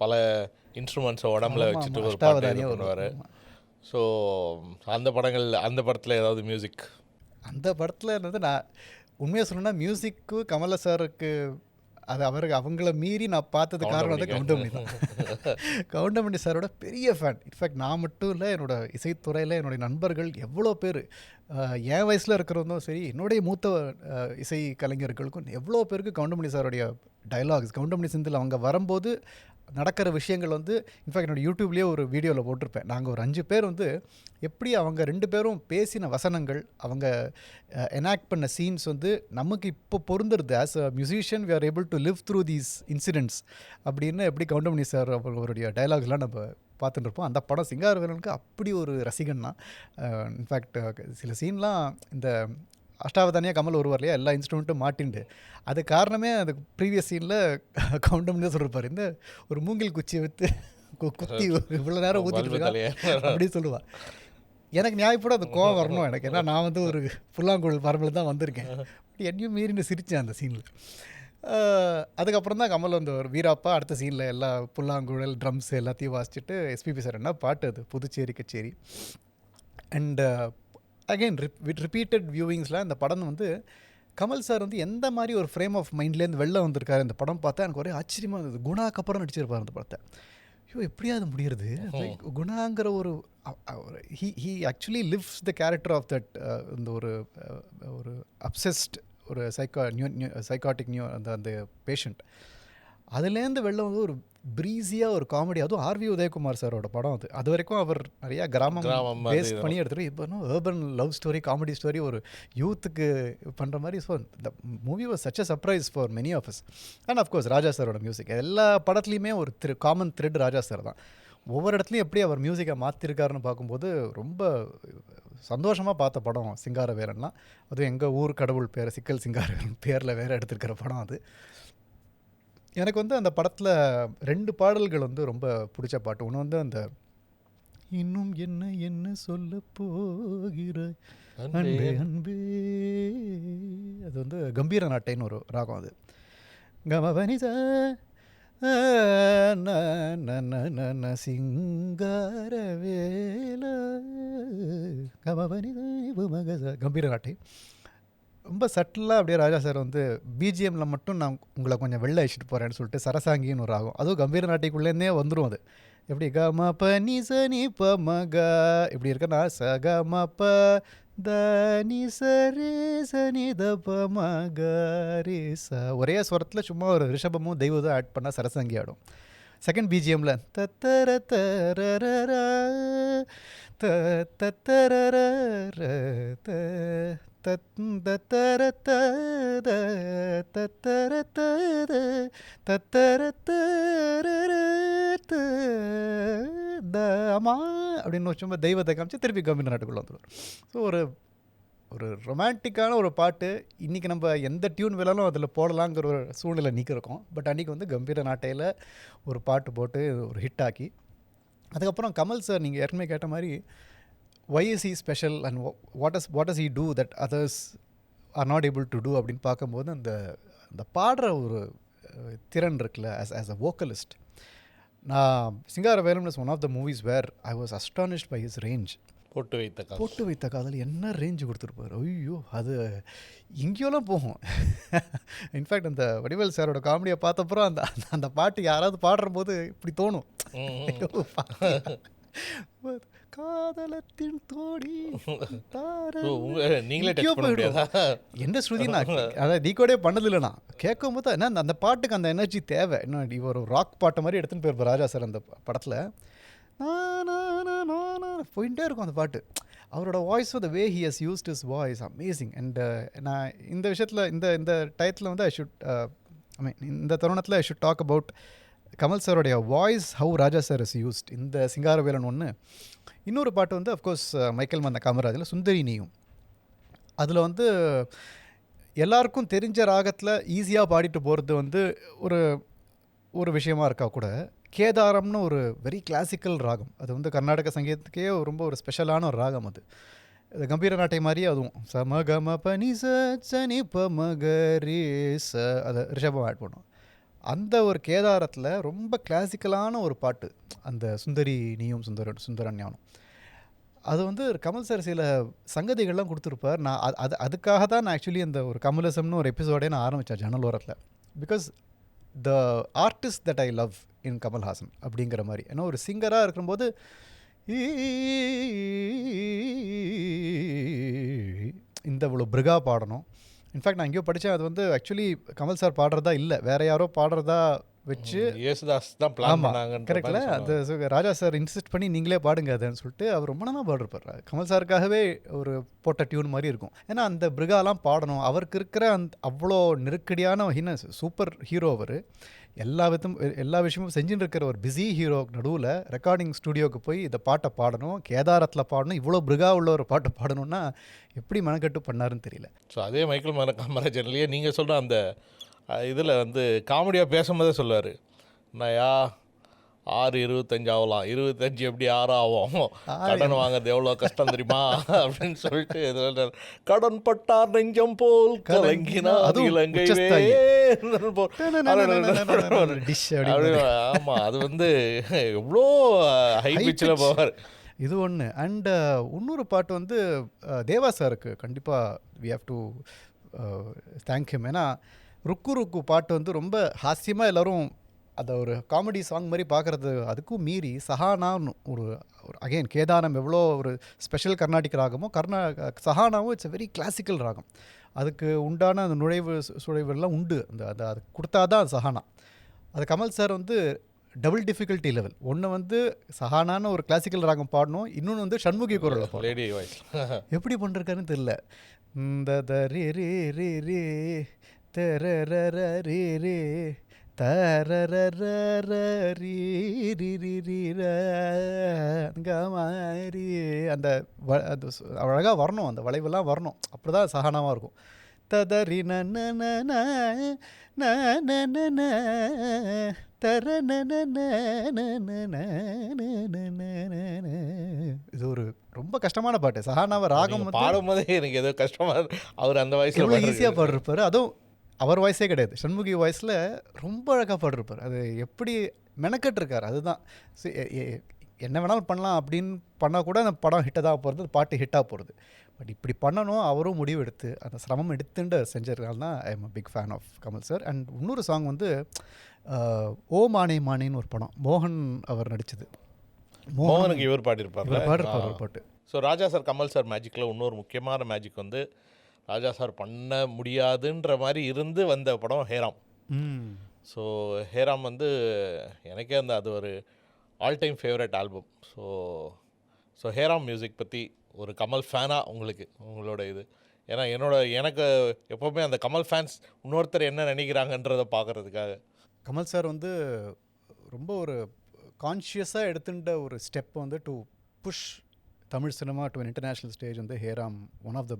பல இன்ஸ்ட்ருமெண்ட்ஸை உடம்புல வச்சுட்டு ஒரு பாட்டு பண்ணுவார். ஸோ அந்த படத்தில் ஏதாவது மியூசிக் அந்த படத்தில் வந்து நான் உண்மையாக சொல்லணும்னா மியூசிக்கு கமல சாருக்கு அது அவங்கள மீறி நான் பார்த்தது காரணம் வந்து கவுண்டமணி தான். கவுண்டமணி சாரோட பெரிய ஃபேன். இன்ஃபேக்ட் நான் மட்டும் இல்லை, என்னோட இசைத்துறையில் என்னுடைய நண்பர்கள் எவ்வளோ பேர், என் வயசில் இருக்கிறவங்களும் சரி, என்னுடைய மூத்த இசை கலைஞர்களுக்கும் எவ்வளோ பேருக்கு கவுண்டமணி சாருடைய டயலாக்ஸ், கவுண்டமணி சிந்தில் அவங்க வரும்போது நடக்கிற விஷயங்கள் வந்து இன்ஃபேக்ட் என்னோடய யூடியூப்லேயே ஒரு வீடியோவில் போட்டிருப்பேன். நாங்கள் ஒரு 5 பேர் வந்து எப்படி அவங்க 2 பேரும் பேசின வசனங்கள், அவங்க எனாக்ட் பண்ண சீன்ஸ் வந்து நமக்கு இப்போ பொருந்துருது. As a musician we are able to live through these incidents அப்படின்னு எப்படி கவுண்டமணி சார் அவருடைய டைலாக்ஸ்லாம் நம்ம பார்த்துட்டு இருப்போம். அந்த படம் சிங்காரவேலனுக்கு அப்படி ஒரு ரசிகன் தான். இன்ஃபேக்ட் சில சீன்லாம் இந்த அஷ்டாவதானியாக கமல் வருவார் இல்லையா, எல்லா இன்ஸ்ட்ருமெண்ட்டும் மாட்டின்ட்டு, அது காரணமே அது ப்ரீவியஸ் சீனில் கவுண்டமணி தான் சொல்லியிருப்பார். இந்த ஒரு மூங்கில் குச்சியை வைத்து குத்தி இவ்வளோ நேரம் ஊற்றிட்டு இருக்கா அப்படின்னு சொல்லுவாள். எனக்கு நியாயப்பட அந்த கோவம் வரணும் எனக்கு, ஏன்னா நான் வந்து ஒரு புல்லாங்குழல் பரம்பில் தான் வந்திருக்கேன். என்னையும் மீறின்னு சிரித்தேன் அந்த சீனில். அதுக்கப்புறம் தான் கமல் வந்து ஒரு வீராப்பா அடுத்த சீனில் எல்லா புல்லாங்குழல் ட்ரம்ஸ் எல்லாத்தையும் வாசிச்சுட்டு எஸ்பிபி சார் என்ன பாட்டு அது புதுச்சேரி கச்சேரி. அண்ட் அகெயின் ரிப்பீட்டட் வியூவிங்ஸில் இந்த படம் வந்து கமல் சார் வந்து எந்த மாதிரி ஒரு ஃப்ரேம் ஆஃப் மைண்ட்லேருந்து வெளில வந்திருக்காரு. இந்த படம் பார்த்தா எனக்கு ஒரே ஆச்சரியமாக இருந்தது. குணாக்கு அப்புறம் நடிச்சிருப்பார் அந்த படத்தை. ஐயோ எப்படியா அது முடியுறது, குணாங்கிற ஒரு he actually lives the character of that, இந்த ஒரு அப்சஸ்ட் ஒரு சைக்காட்டிக் அந்த பேஷண்ட். அதுலேருந்து வெளில வந்து ஒரு ப்ரீஸியாக ஒரு காமெடி, அதுவும் ஆர்வி உதயகுமார் சாரோட படம் அது. அது வரைக்கும் அவர் நிறையா கிராமம் பேஸ் பண்ணி எடுத்துகிட்டு இப்போ urban love story, comedy story ஒரு யூத்துக்கு பண்ணுற மாதிரி. So the movie was such a surprise for many of us. And of course Raja சாரோட மியூசிக் எல்லா படத்துலையுமே ஒரு காமன் த்ரெட் ராஜா சார் தான். ஒவ்வொரு இடத்துலையும் எப்படி அவர் மியூசிக்கை மாற்றிருக்காருன்னு பார்க்கும்போது ரொம்ப சந்தோஷமாக பார்த்த படம் சிங்காரவேலன்லாம். அதுவும் எங்கள் ஊர் கடவுள் பேர் சிக்கல் சிங்காரவேலன் பேரில் வேறு எடுத்துருக்கிற படம் அது. எனக்கு வந்து அந்த படத்தில் 2 பாடல்கள் வந்து ரொம்ப பிடிச்ச பாட்டு. ஒன்று வந்து அந்த இன்னும் என்ன என்ன சொல்ல போகிற அன்பே அன்பே, அது வந்து கம்பீர நாட்டைன்னு ஒரு ராகம். அது கமபனித சிங்காரவேல கமபனித கம்பீர நாட்டை. ரொம்ப சட்டிலாக அப்படியே ராஜா சார் வந்து பிஜிஎம்மில் மட்டும் நான் உங்களை கொஞ்சம் வெளில அழிச்சிட்டு போகிறேன்னு சொல்லிட்டு சரசாங்கின்னு ஒரு ஆகும். அதுவும் கம்பீர நாட்டிக்குள்ளேருந்தே வந்துடும். அது எப்படி கம ப நி ச நி ப ம க இப்படி இருக்கனா ச க ம ப த நி ச ரே ச நி த ப ம க ரே ச, ஒரே ஸ்வரத்தில் சும்மா ஒரு ரிஷபமும் தெய்வதும் ஆட் பண்ணால் சரசாங்கி ஆடும். செகண்ட் பிஜிஎம்மில் தத்தர தர தத்தர அப்படின்னு சும்மா தெய்வத்தை காமிச்சு திருப்பி கம்பீர நாட்டுக்குள்ளே வந்துடும். ஸோ ஒரு ரொமான்டிக்கான ஒரு பாட்டு. இன்றைக்கி நம்ம எந்த டியூன் வேணாலும் அதில் போடலாங்கிற ஒரு சூழ்நிலை நிற்கிறோம். பட் அன்றைக்கி வந்து கம்பீர நாட்டையில் ஒரு பாட்டு போட்டு ஒரு ஹிட் ஆக்கி, அதுக்கப்புறம் கமல் சார் நீங்கள் ஏற்கனவே கேட்ட மாதிரி why is he special and what does he do that others are not able to do அப்படின்னு பார்க்கும்போது அந்த பாடுற ஒரு திறன் இருக்குல்ல, as a vocalist. நான் Singaravelan is one of the movies where I was astonished by his range. போட்டு வைத்த காதல் என்ன ரேஞ்சு கொடுத்துருப்பார். ஐயோ அது எங்கேயோலாம் போகும். இன்ஃபேக்ட் அந்த வடிவேல் சாரோட காமெடியை பார்த்தப்பறம் அந்த பாட்டு யாராவது பாடுற போது இப்படி தோணும், காதலத்தின் தோடி என்ன ஸ்ருதி. நான் அதை டீகோடே பண்ணதில்லை. நான் கேட்கும் போது என்ன அந்த பாட்டுக்கு அந்த எனர்ஜி தேவை. என்ன ஒரு ராக் பாட்டு மாதிரி எடுத்துன்னு போயிருப்பார் ராஜா சார் அந்த படத்தில். போயிட்டே இருக்கும் அந்த பாட்டு. அவரோட voice, the way he has used his voice amazing. And நான் இந்த விஷயத்தில் இந்த டயத்தில் வந்து இந்த தருணத்தில் I should talk about Kamal சாரோடைய voice, how Raja sir is used. இந்த சிங்காரவேலன் ஒன்று. இன்னொரு பாட்டு வந்து அஃப்கோர்ஸ் மைக்கேல் மந்த காமராஜில் சுந்தரி நீயும். அதில் வந்து எல்லாருக்கும் தெரிஞ்ச ராகத்தில் ஈஸியாக பாடிட்டு போகிறது வந்து ஒரு விஷயமா இருக்கா கூட, கேதாரம்னு ஒரு வெரி கிளாசிக்கல் ராகம். அது வந்து கர்நாடக சங்கீதத்துக்கே ரொம்ப ஒரு ஸ்பெஷலான ஒரு ராகம். அது கம்பீர நாட்டை மாதிரியே அதுவும் சமகம பனி சனி பமகரேச அதை ரிஷபம் ஆட் பண்ணும். அந்த ஒரு கேதாரத்தில் ரொம்ப கிளாசிக்கலான ஒரு பாட்டு அந்த சுந்தரி நீயும் சுந்தரன் ஞானம். அது வந்து கமல் சார் சில சங்கதிகள்லாம் கொடுத்துருப்பார். நான் அதுக்காக தான் நான் ஆக்சுவலி அந்த ஒரு கமலிசம்னு ஒரு எபிசோடே நான் ஆரம்பித்தேன் ஜன்னல் ஓரத்தில். Because the artist that I love in Kamal Haasan அப்படிங்கிற மாதிரி. ஏன்னா ஒரு சிங்கராக இருக்கும்போது இந்த இவ்வளோ பிரிகா பாடணும். இன்ஃபேக்ட் நான் எங்கேயோ படித்தேன், அது வந்து ஆக்சுவலி கமல் சார் பாடுறதா இல்லை, வேறு யாரோ பாடுறதா வச்சு. யேசுதாஸ் தான் பிளான் பண்ணாங்க. கரெக்டில் அது ராஜா சார் இன்சிஸ்ட் பண்ணி நீங்களே பாடுங்க அதுன்னு சொல்லிட்டு அவர் ரொம்ப நாளாக பாடுறாரு. கமல் சாருக்காகவே ஒரு போட்ட டியூன் மாதிரி இருக்கும். ஏன்னா அந்த பிரிகாலாம் பாடணும், அவருக்கு இருக்கிற அவ்வளோ நெருக்கடியான சூப்பர் ஹீரோ அவர். எல்லா விஷயமும் செஞ்சுட்டு இருக்கிற ஒரு பிஸி ஹீரோ நடுவில் ரெக்கார்டிங் ஸ்டுடியோவுக்கு போய் இந்த பாட்டை பாடணும், கேதாரத்தில் பாடணும், இவ்வளோ பிரிகா உள்ள ஒரு பாட்டை பாடணும்னா எப்படி மெனக்கட்டு பண்ணாருன்னு தெரியல. ஸோ அதே மைக்கேல் மரஜன்லேயே நீங்கள் சொல்கிற அந்த இதில் வந்து காமெடியாக பேசும்போதே சொல்லுவார், என்னையா 6:25 ஆகலாம், 25 எப்படி 6 ஆகும், கடன் வாங்குறது எவ்வளோ கஷ்டம் தெரியுமா அப்படின்னு சொல்லிட்டு இதில் கடன் பட்டார் நெஞ்சம் போல் கலங்கினா அது இலங்கை. ஆமாம், அது வந்து எவ்வளோ ஹை பிச்சில் போவார். இது ஒன்று. அண்ட் இன்னொரு பாட்டு வந்து தேவா சாருக்கு கண்டிப்பாக we have to thank him. ஏன்னா ருக்கு ருக்கு பாட்டு வந்து ரொம்ப ஹாஸ்யமாக எல்லோரும் அதை ஒரு காமெடி சாங் மாதிரி பார்க்குறது. அதுக்கும் மீறி சஹானான்னு ஒரு அகெயின் கேதாரம் எவ்வளோ ஒரு ஸ்பெஷல் கர்நாடிக் ராகமோ சஹானாவும் இட்ஸ் எ வெரி கிளாசிக்கல் ராகம். அதுக்கு உண்டான அந்த சுழைவுலாம் உண்டு. அந்த அது கொடுத்தா தான் சஹானா. அது கமல் சார் வந்து டபுள் டிஃபிகல்ட்டி லெவல். ஒன்று வந்து சஹானான்னு ஒரு கிளாசிக்கல் ராகம் பாடணும், இன்னொன்று வந்து சண்முகி குரல் லேடி வாய்ஸ் எப்படி பண்ணிருக்காருன்னு தெரியல. இந்த ரே ரே ரே ரே தர ரே ரே மாதிரி அந்த அழகாக வரணும், அந்த வளைவெல்லாம் வரணும், அப்படி தான் சஹானாவாக இருக்கும். ததறி இது ஒரு ரொம்ப கஷ்டமான பாட்டு. சஹானாவை ராகம் பாடும்போதே எனக்கு ஏதோ கஷ்டமாக, அவர் அந்த வயசில் ஈஸியாக பாடிருப்பார். அதுவும் அவர் வாய்ஸே கிடையாது, சண்முகி வாய்ஸில் ரொம்ப அழகாக பாடிருப்பார். அது எப்படி மெனக்கட்டிருக்கார், அதுதான். என்ன வேணாலும் பண்ணலாம் அப்படின்னு பண்ணால் கூட அந்த படம் ஹிட்டாக தான் போகிறது, பாட்டு ஹிட்டாக போகிறது. பட் இப்படி பண்ணணும் அவரும் முடிவு எடுத்து அந்த சிரமம் எடுத்துட்டு செஞ்சிருக்காங்க தான் I am a big fan of Kamal sir. And இன்னொரு சாங் வந்து ஓ மானே மானேன்னு ஒரு படம், மோகன் அவர் நடித்தது. மோகனுக்கு இவர் பாடியிருப்பார் ஒரு பாட்டு. ஸோ ராஜா சார் கமல் சார் மேஜிக்கில் இன்னொரு முக்கியமான மேஜிக் வந்து ராஜா சார் பண்ண முடியாதுன்ற மாதிரி இருந்து வந்த படம் ஹேராம். ஸோ ஹேராம் வந்து எனக்கே அந்த அது ஒரு all time favourite album. So Hey Ram music பற்றி ஒரு கமல் ஃபேனாக உங்களோட இது, ஏன்னா எனக்கு எப்போவுமே அந்த கமல் ஃபேன்ஸ் இன்னொருத்தர் என்ன நினைக்கிறாங்கன்றதை பார்க்குறதுக்காக. கமல் சார் வந்து ரொம்ப ஒரு கான்ஷியஸாக எடுத்துட்ட ஒரு ஸ்டெப் வந்து to push Tamil cinema to an international stage வந்து Hey Ram one of the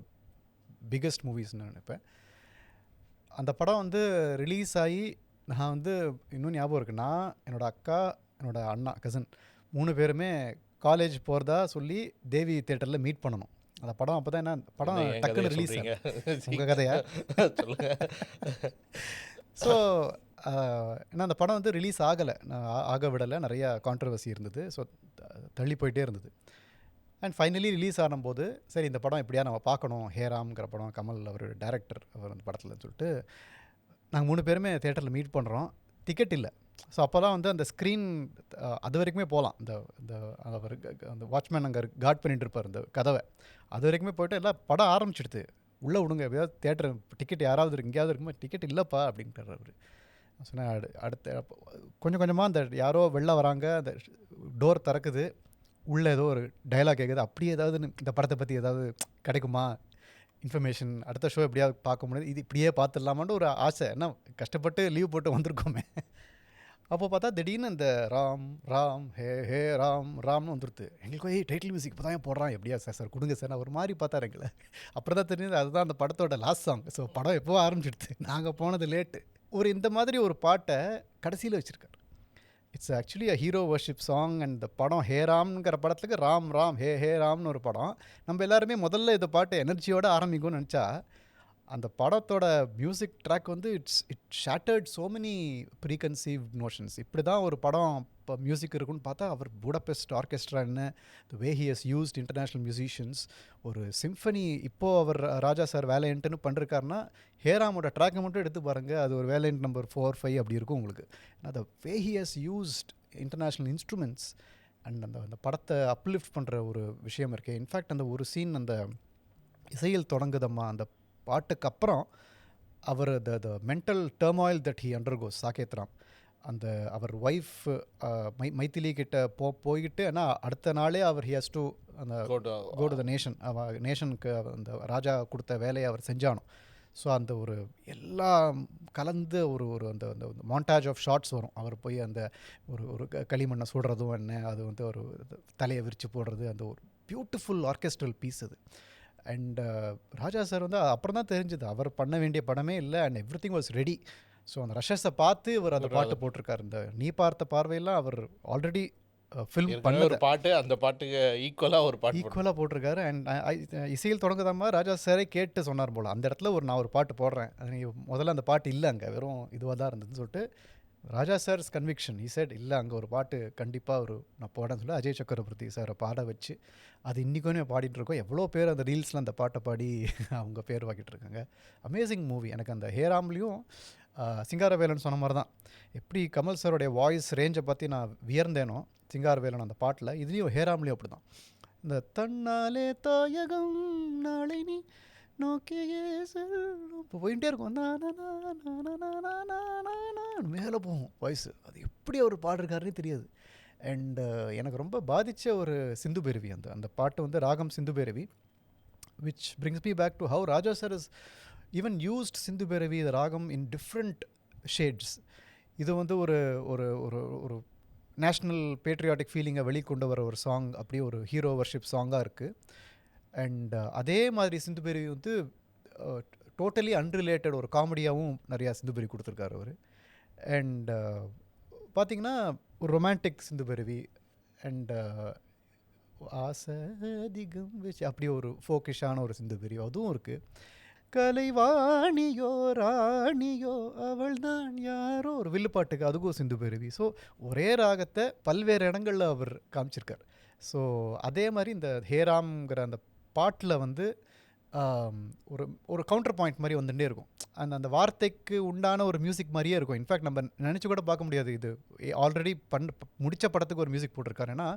biggest மூவிஸ்ன்னு நினைப்பேன். அந்த படம் வந்து ரிலீஸ் ஆகி நான் வந்து இன்னும் ஞாபகம் இருக்குது, நான் என்னோடய அக்கா என்னோடய அண்ணா கசின் 3 பேருமே காலேஜ் போகிறதா சொல்லி தேவி தேட்டரில் மீட் பண்ணணும். அந்த படம் அப்போ தான் என்ன படம் டக்குன்னு ரிலீஸ் ஆகுங்க, உங்கள் கதையா சொல்லுங்கள். ஸோ ஏன்னா அந்த படம் வந்து ரிலீஸ் ஆக விடலை, நிறையா கான்ட்ரவர்சி இருந்தது. ஸோ தள்ளி போயிட்டே இருந்தது. அண்ட் ஃபைனலி ரிலீஸ் ஆனும்போது சரி இந்த படம் எப்படியா நம்ம பார்க்கணும், ஹேராம்ங்கிற படம், கமல் அவர் டைரக்டர் அவர் அந்த படத்தில் சொல்லிட்டு நாங்கள் 3 பேருமே தேட்டரில் மீட் பண்ணுறோம். டிக்கெட் இல்லை. ஸோ அப்போ தான் வந்து அந்த ஸ்க்ரீன் அது வரைக்குமே போகலாம், அந்த வாட்ச்மேன் அங்கே கார்ட் பண்ணிட்டு இருப்பார் அந்த கதவை, அது வரைக்குமே போய்ட்டு எல்லாம் படம் ஆரம்பிச்சிடுது, உள்ளே விடுங்க எப்படியாவது தேட்டர் டிக்கெட் யாராவது எங்கேயாவது இருக்குமா, டிக்கெட் இல்லைப்பா அப்படின்ட்டு அவர் சொன்னால். அடுத்த கொஞ்சம் கொஞ்சமாக அந்த யாரோ வெளில வராங்க, அந்த டோர் திறக்குது, உள்ளே ஏதோ ஒரு டயலாக் கேட்குது, அப்படியே ஏதாவது இந்த படத்தை பற்றி ஏதாவது கிடைக்குமா இன்ஃபர்மேஷன், அடுத்த ஷோ எப்படியாவது பார்க்க முடியாது, இது இப்படியே பார்த்துடலாமான்னு ஒரு ஆசை. ஏன்னா கஷ்டப்பட்டு லீவ் போட்டு வந்திருக்கோமே. அப்போ பார்த்தா திடீர்னு இந்த ராம் ராம் ஹே ஹே ராம் ராம்னு வந்துடுது. எங்களுக்கு டைட்டில் மியூசிக் இப்போ தான் போடுறான், எப்படியா சார் கொடுங்க சார் ஒரு மாதிரி பார்த்தாரு எங்களை. அப்புறம் தான் தெரியுது அதுதான் அந்த படத்தோட லாஸ்ட் சாங். ஸோ படம் எப்போ ஆரம்பிச்சிடுது, நாங்கள் போனது லேட்டு. இந்த மாதிரி ஒரு பாட்டை கடைசியில் வச்சுருக்காரு. It's actually a hero worship song. And இந்த படம் ஹேராம்ங்கிற படத்துக்கு ராம் ராம் ஹே ஹே ராம்னு ஒரு படம். நம்ம எல்லாருமே முதல்ல இந்த பாட்டு எனர்ஜியோடு ஆரம்பிக்கும்னு நினச்சா அந்த படத்தோட மியூசிக் ட்ராக் வந்து it shattered so many preconceived notions. இப்படி தான் ஒரு படம் இப்போ மியூசிக் இருக்குன்னு பார்த்தா அவர் பூடபெஸ்ட் ஆர்கெஸ்ட்ரா என்ன, the way he has used international musicians, ஒரு சிம்ஃபனி. இப்போது அவர் ராஜா சார் வேலையன்ட்டுன்னு பண்ணிருக்காருன்னா ஹேராமோட ட்ராக்கை மட்டும் எடுத்து பாருங்கள், அது ஒரு வேலையன்ட் நம்பர் 4, 5 அப்படி இருக்கும் உங்களுக்கு. ஏன்னா the way he has used international instruments and அந்த படத்தை அப்லிஃப்ட் பண்ணுற ஒரு விஷயம் இருக்குது. இன்ஃபேக்ட் அந்த ஒரு சீன், அந்த இசையில் தொடங்குதம்மா அந்த பாட்டுக்கு அப்புறம் அவர் the mental turmoil that he undergoes Saketh Ram, அந்த அவர் ஒய்ஃப் மைத்திலி கிட்ட போய்கிட்டு, ஏன்னா அடுத்த நாளே அவர் ஹி ஹஸ் டு அந்த கோ டு த நேஷனுக்கு அந்த ராஜா கொடுத்த வேலையை அவர் செஞ்சானோ. ஸோ அந்த ஒரு எல்லாம் கலந்து ஒரு ஒரு அந்த அந்த மாண்டாஜ் ஆஃப் ஷார்ட்ஸ் வரும். அவர் போய் அந்த ஒரு களிமண்ணை சுடுறதும் என்ன, அது வந்து ஒரு தலையை விரித்து போடுறது, அந்த ஒரு பியூட்டிஃபுல் ஆர்கெஸ்ட்ரல் பீஸ் அது. அண்ட் ராஜா சார் வந்து அப்புறம் தான் தெரிஞ்சது அவர் பண்ண வேண்டிய படமே இல்லை, and every thing was ready. So அந்த ரஷஸை பார்த்து இவர் அந்த பாட்டு போட்டிருக்காரு. இந்த நீ பார்த்த பார்வையெல்லாம் அவர் ஆல்ரெடி ஃபில்ம் பண்ண ஒரு பாட்டு, அந்த பாட்டுக்கு ஈக்குவலாக ஒரு பாட்டு ஈக்குவலாக போட்டிருக்காரு. அண்ட் இசையில் தொடங்குதாமா ராஜா சாரே கேட்டு சொன்னார் போல், அந்த இடத்துல நான் ஒரு பாட்டு போடுறேன், அது நீ முதல்ல அந்த பாட்டு இல்லை அங்கே வெறும் இதுவாக தான் இருந்ததுன்னு சொல்லிட்டு ராஜா சார்ஸ் கன்விக்ஷன் he said இல்லை அங்கே ஒரு பாட்டு கண்டிப்பாக நான் போடன்னு சொல்லி அஜய் சக்கரவர்த்தி சாரை பாட வச்சு அது இன்றைக்குமே பாடிட்டு இருக்கோம். எவ்வளோ பேர் அந்த ரீல்ஸில் அந்த பாட்டை பாடி அவங்க பேர் வாங்கிட்டு இருக்காங்க. Amazing movie. எனக்கு அந்த ஹேராம்லேயும் சிங்காரவேலன் சொன்ன மாதிரி தான், எப்படி கமல் சாரோடைய வாய்ஸ் ரேஞ்சை பற்றி நான் வியர்ந்தேனோ சிங்காரவேலன் அந்த பாட்டில், இதுலேயும் ஹேராம்லேயும் அப்படி தான். இந்த தன்னாலே தாயகம் நாளை நீ நோக்கியே இப்போ போயிட்டே இருக்கும், மேலே போகும் வாய்ஸ். அது எப்படி அவர் பாடுறாருன்னே தெரியாது. அண்ட் எனக்கு ரொம்ப பாதித்த ஒரு சிந்து பேரவி அந்த பாட்டு வந்து ராகம் சிந்து பேரவி, which brings me back to how Raja sir has even used Sindhu பேரவி the ராகம் in different shades. இது வந்து ஒரு ஒரு ஒரு ஒரு நேஷ்னல் பேட்ரியாட்டிக் ஃபீலிங்கை வெளிக்கொண்டு வர ஒரு சாங், அப்படியே ஒரு ஹீரோ வர்ஷிப் சாங்காக இருக்குது. அண்ட் அதே மாதிரி சிந்து பேரவி வந்து டோட்டலி அன்ரிலேட்டட் ஒரு காமெடியாகவும் நிறையா சிந்து பேரவி கொடுத்துருக்காரு அவர். அண்ட் பார்த்திங்கன்னா ஒரு ரொமான்டிக் சிந்து பேரவி அண்ட் ஆசதிகம் வச்சு அப்படியே ஒரு ஃபோக்கிஷான ஒரு சிந்து பேரவி அதுவும் இருக்குது. கலைவாணியோ ராணியோ அவள் தான் யாரோ ஒரு வில்லுப்பாட்டுக்கு அதுக்கும் சிந்து பேரவி. ஸோ ஒரே ராகத்தை பல்வேறு இடங்களில் அவர் காமிச்சிருக்கார். ஸோ அதே மாதிரி இந்த ஹேராம்ங்கிற அந்த பாட்டில் வந்து ஒரு ஒரு கவுண்டர் பாயிண்ட் மாதிரி வந்துட்டே இருக்கும். அந்த வார்த்தைக்கு உண்டான ஒரு மியூசிக் மாதிரியே இருக்கும். இன்ஃபேக்ட் நம்ம நினச்சி கூட பார்க்க முடியாது இது ஆல்ரெடி முடித்த படத்துக்கு ஒரு மியூசிக் போட்டிருக்காரு. ஏன்னா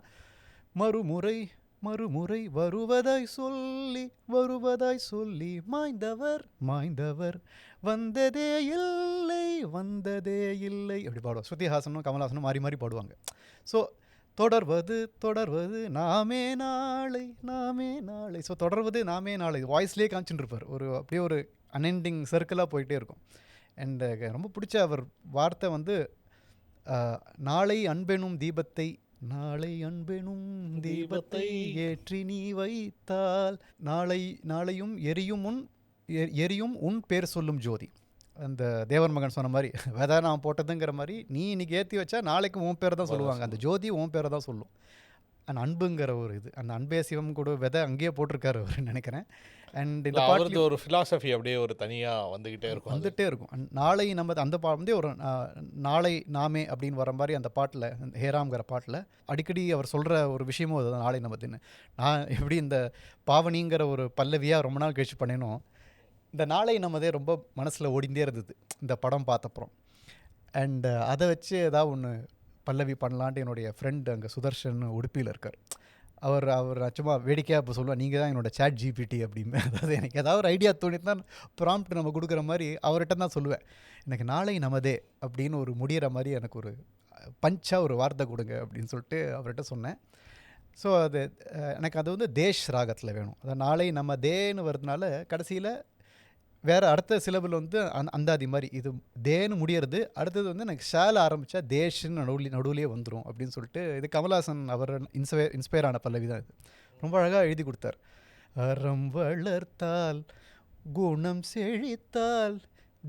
மறுமுறை மறுமுறை வருவதாய் சொல்லி மாய்ந்தவர் வந்ததே இல்லை அப்படி பாடுவார். ஸ்ருதிஹாசனும் கமல்ஹாசனும் மாறி மாறி பாடுவாங்க. ஸோ தொடர்வது நாமே நாளை. ஸோ தொடர்வது நாமே நாளை வாய்ஸ்லேயே காமிச்சுட்டு இருப்பார். அப்படியே ஒரு அன்எண்டிங் சர்க்கிளாக போயிட்டே இருக்கும். அண்ட் ரொம்ப பிடிச்ச அவர் வார்த்தை வந்து நாளை அன்பெனும் தீபத்தை ஏற்றி நீ வைத்தால் நாளையும் எரியும் உன் பேர் சொல்லும் ஜோதி. அந்த தேவர் மகன் சொன்ன மாதிரி விதை நான் போட்டதுங்கிற மாதிரி நீ இன்னைக்கு ஏற்றி வச்சா நாளைக்கு உன் பேரை தான் சொல்லுவாங்க, அந்த ஜோதி உன் பேரை தான் சொல்லும். அந்த அன்புங்கிற ஒரு இது, அந்த அன்பே சிவம் கூட விதை அங்கேயே போட்டிருக்காரு அவர் நினைக்கிறேன். அண்ட் இந்த பாட்டு ஒரு ஃபிலாசபி அப்படியே ஒரு தனியாக வந்துகிட்டே இருக்கும். நாளை நம்ம அந்த வந்து ஒரு நாளை நாமே அப்படின்னு வர மாதிரி அந்த பாட்டில், அந்த ஹேராம்ங்கிற பாட்டில் அடிக்கடி அவர் சொல்கிற ஒரு விஷயமும் அதுதான், நாளை நம்ம தின்னு. நான் எப்படி இந்த பாவனிங்கிற ஒரு பல்லவியாக ரொம்ப நாள் கழிச்சு பண்ணினோம், இந்த நாளை நம்மதே ரொம்ப மனசில் ஓடிந்தே இருந்தது இந்த படம் பார்த்தப்புறம். அண்டு அதை வச்சு ஏதாவது ஒன்று பல்லவி பண்ணலான்ட்டு என்னுடைய ஃப்ரெண்டு அங்கே சுதர்ஷன் உடுப்பியில் இருக்கார். அவர் சும்மா வேடிக்கையாக இப்போ சொல்லுவார், நீங்கள் தான் என்னோடய சேட் ஜிபிடி அப்படின்னு. அதாவது எனக்கு ஏதாவது ஒரு ஐடியா தோணிட்டு தான் ப்ராம்ப்ட் நம்ம கொடுக்குற மாதிரி அவர்கிட்ட தான் சொல்லுவேன், எனக்கு நாளை நமதே அப்படின்னு ஒரு முடிகிற மாதிரி எனக்கு ஒரு பஞ்சாக ஒரு வார்த்தை கொடுங்க அப்படின்னு சொல்லிட்டு அவர்கிட்ட சொன்னேன். ஸோ எனக்கு அது வந்து தேஷ் ராகத்தில் வேணும். அதாவது நாளை நம்ம தேன்னு வரதுனால கடைசியில் வேறு அடுத்த சிலபிள் வந்து அந்தாதி மாதிரி இது தேன்னு முடியறது, அடுத்தது வந்து எனக்கு ஷால ஆரம்பித்தா தேஷ்ன்னு நடுவுலேயே வந்துடும் அப்படின்னு சொல்லிட்டு, இது கமல்ஹாசன் அவர் இன்ஸ்பயர் ஆன பல்லவி தான். இது ரொம்ப அழகாக எழுதி கொடுத்தார். அறம் வளர்த்தால் குணம் செழித்தால்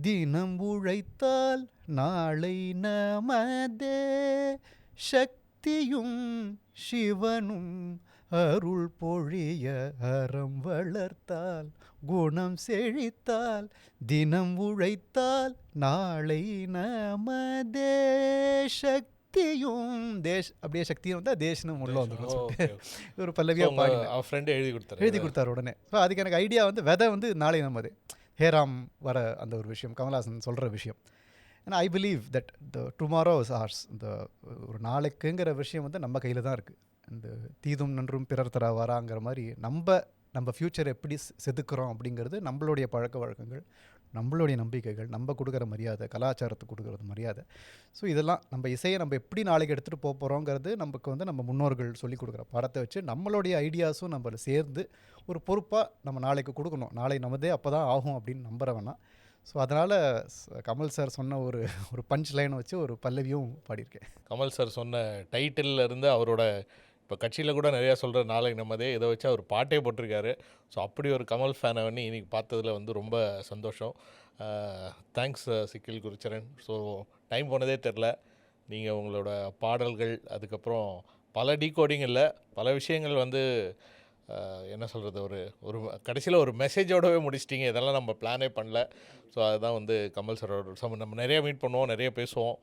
தினம் உழைத்தால் நாளை நமதே சக்தியும் சிவனும் அருள் பொழிய அறம் வளர்த்தால் குணம் செழித்தால் தினம் உழைத்தால் நாளை நமதே சக்தியும் அப்படியே சக்தியும் வந்தால் தேசனும் உள்ள வந்துடும் சொல்லிட்டு ஒரு பல்லவியாக பாடி அவர் ஃப்ரெண்டு எழுதி கொடுத்தாரு உடனே. ஸோ அதுக்கு எனக்கு ஐடியா வந்து விதை வந்து நாளை நமதே ஹேராம் வர அந்த ஒரு விஷயம் கமல்ஹாசன் சொல்கிற விஷயம். ஏன்னா I believe that tomorrow is ours. இந்த ஒரு நாளைக்குங்கிற விஷயம் வந்து நம்ம கையில் தான் இருக்குது. இந்த தீதும் நன்றும் பிறர் தர வராங்கிற மாதிரி நம்ம ஃப்யூச்சர் எப்படி செதுக்குறோம் அப்படிங்கிறது நம்மளுடைய பழக்க வழக்கங்கள், நம்மளுடைய நம்பிக்கைகள், நம்ம கொடுக்குற மரியாதை, கலாச்சாரத்துக்கு கொடுக்குறது மரியாதை. ஸோ இதெல்லாம் நம்ம இசையை நம்ம எப்படி நாளைக்கு எடுத்துகிட்டு போக போகிறோங்கிறது நமக்கு வந்து நம்ம முன்னோர்கள் சொல்லிக் கொடுக்குற பாடத்தை வச்சு நம்மளுடைய ஐடியாஸும் நம்மளை சேர்ந்து ஒரு பொறுப்பாக நம்ம நாளைக்கு கொடுக்கணும். நாளை நமதே அப்போ தான் ஆகும் அப்படின்னு நம்புற வேணாம். ஸோ அதனால் கமல் சார் சொன்ன ஒரு பஞ்ச் லைனை வச்சு ஒரு பல்லவியும் பாடியிருக்கேன். கமல் சார் சொன்ன டைட்டிலில் இருந்து அவரோட இப்போ கட்சியில் கூட நிறையா சொல்கிற நாளைக்கு நம்மதே இதை வச்சு அவர் பாட்டே போட்டிருக்காரு. ஸோ அப்படி ஒரு கமல் ஃபேனை வந்து இன்றைக்கி பார்த்ததில் வந்து ரொம்ப சந்தோஷம். Thanks Sikkil Gurucharan. So time போனதே தெரில. நீங்கள் உங்களோட பாடல்கள் அதுக்கப்புறம் பல டீகோடிங் இல்லை பல விஷயங்கள் வந்து என்ன சொல்கிறது ஒரு கடைசியில் ஒரு மெசேஜோடவே முடிச்சிட்டிங்க. இதெல்லாம் நம்ம பிளானே பண்ணல. ஸோ அதுதான் வந்து கமல் சாரோட நம்ம நிறைய மீட் பண்ணுவோம், நிறைய பேசுவோம்.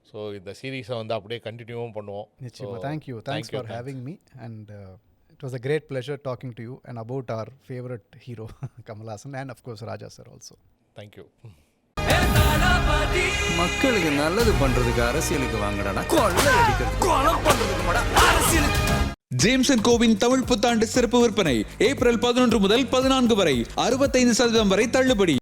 ஸோ இந்த சீரீஸை வந்து அப்படியே கண்டினியூவும் பண்ணுவோம். நிச்சயமாக. Thanks for having me and it was a great pleasure talking to you and about our favourite hero Kamal Haasan and of course Raja sir also. Thank you. மக்களுக்கு நல்லது பண்றதுக்கு அரசியலுக்கு வாங்கடா, கொள்ளை அடிக்கிறது கொலை பண்றதுக்கு அரசியலுக்கு. ஜேம்சன் கோவின் தமிழ் புத்தாண்டு சிறப்பு விற்பனை ஏப்ரல் 11 முதல் 14 வரை 65% வரை தள்ளுபடி.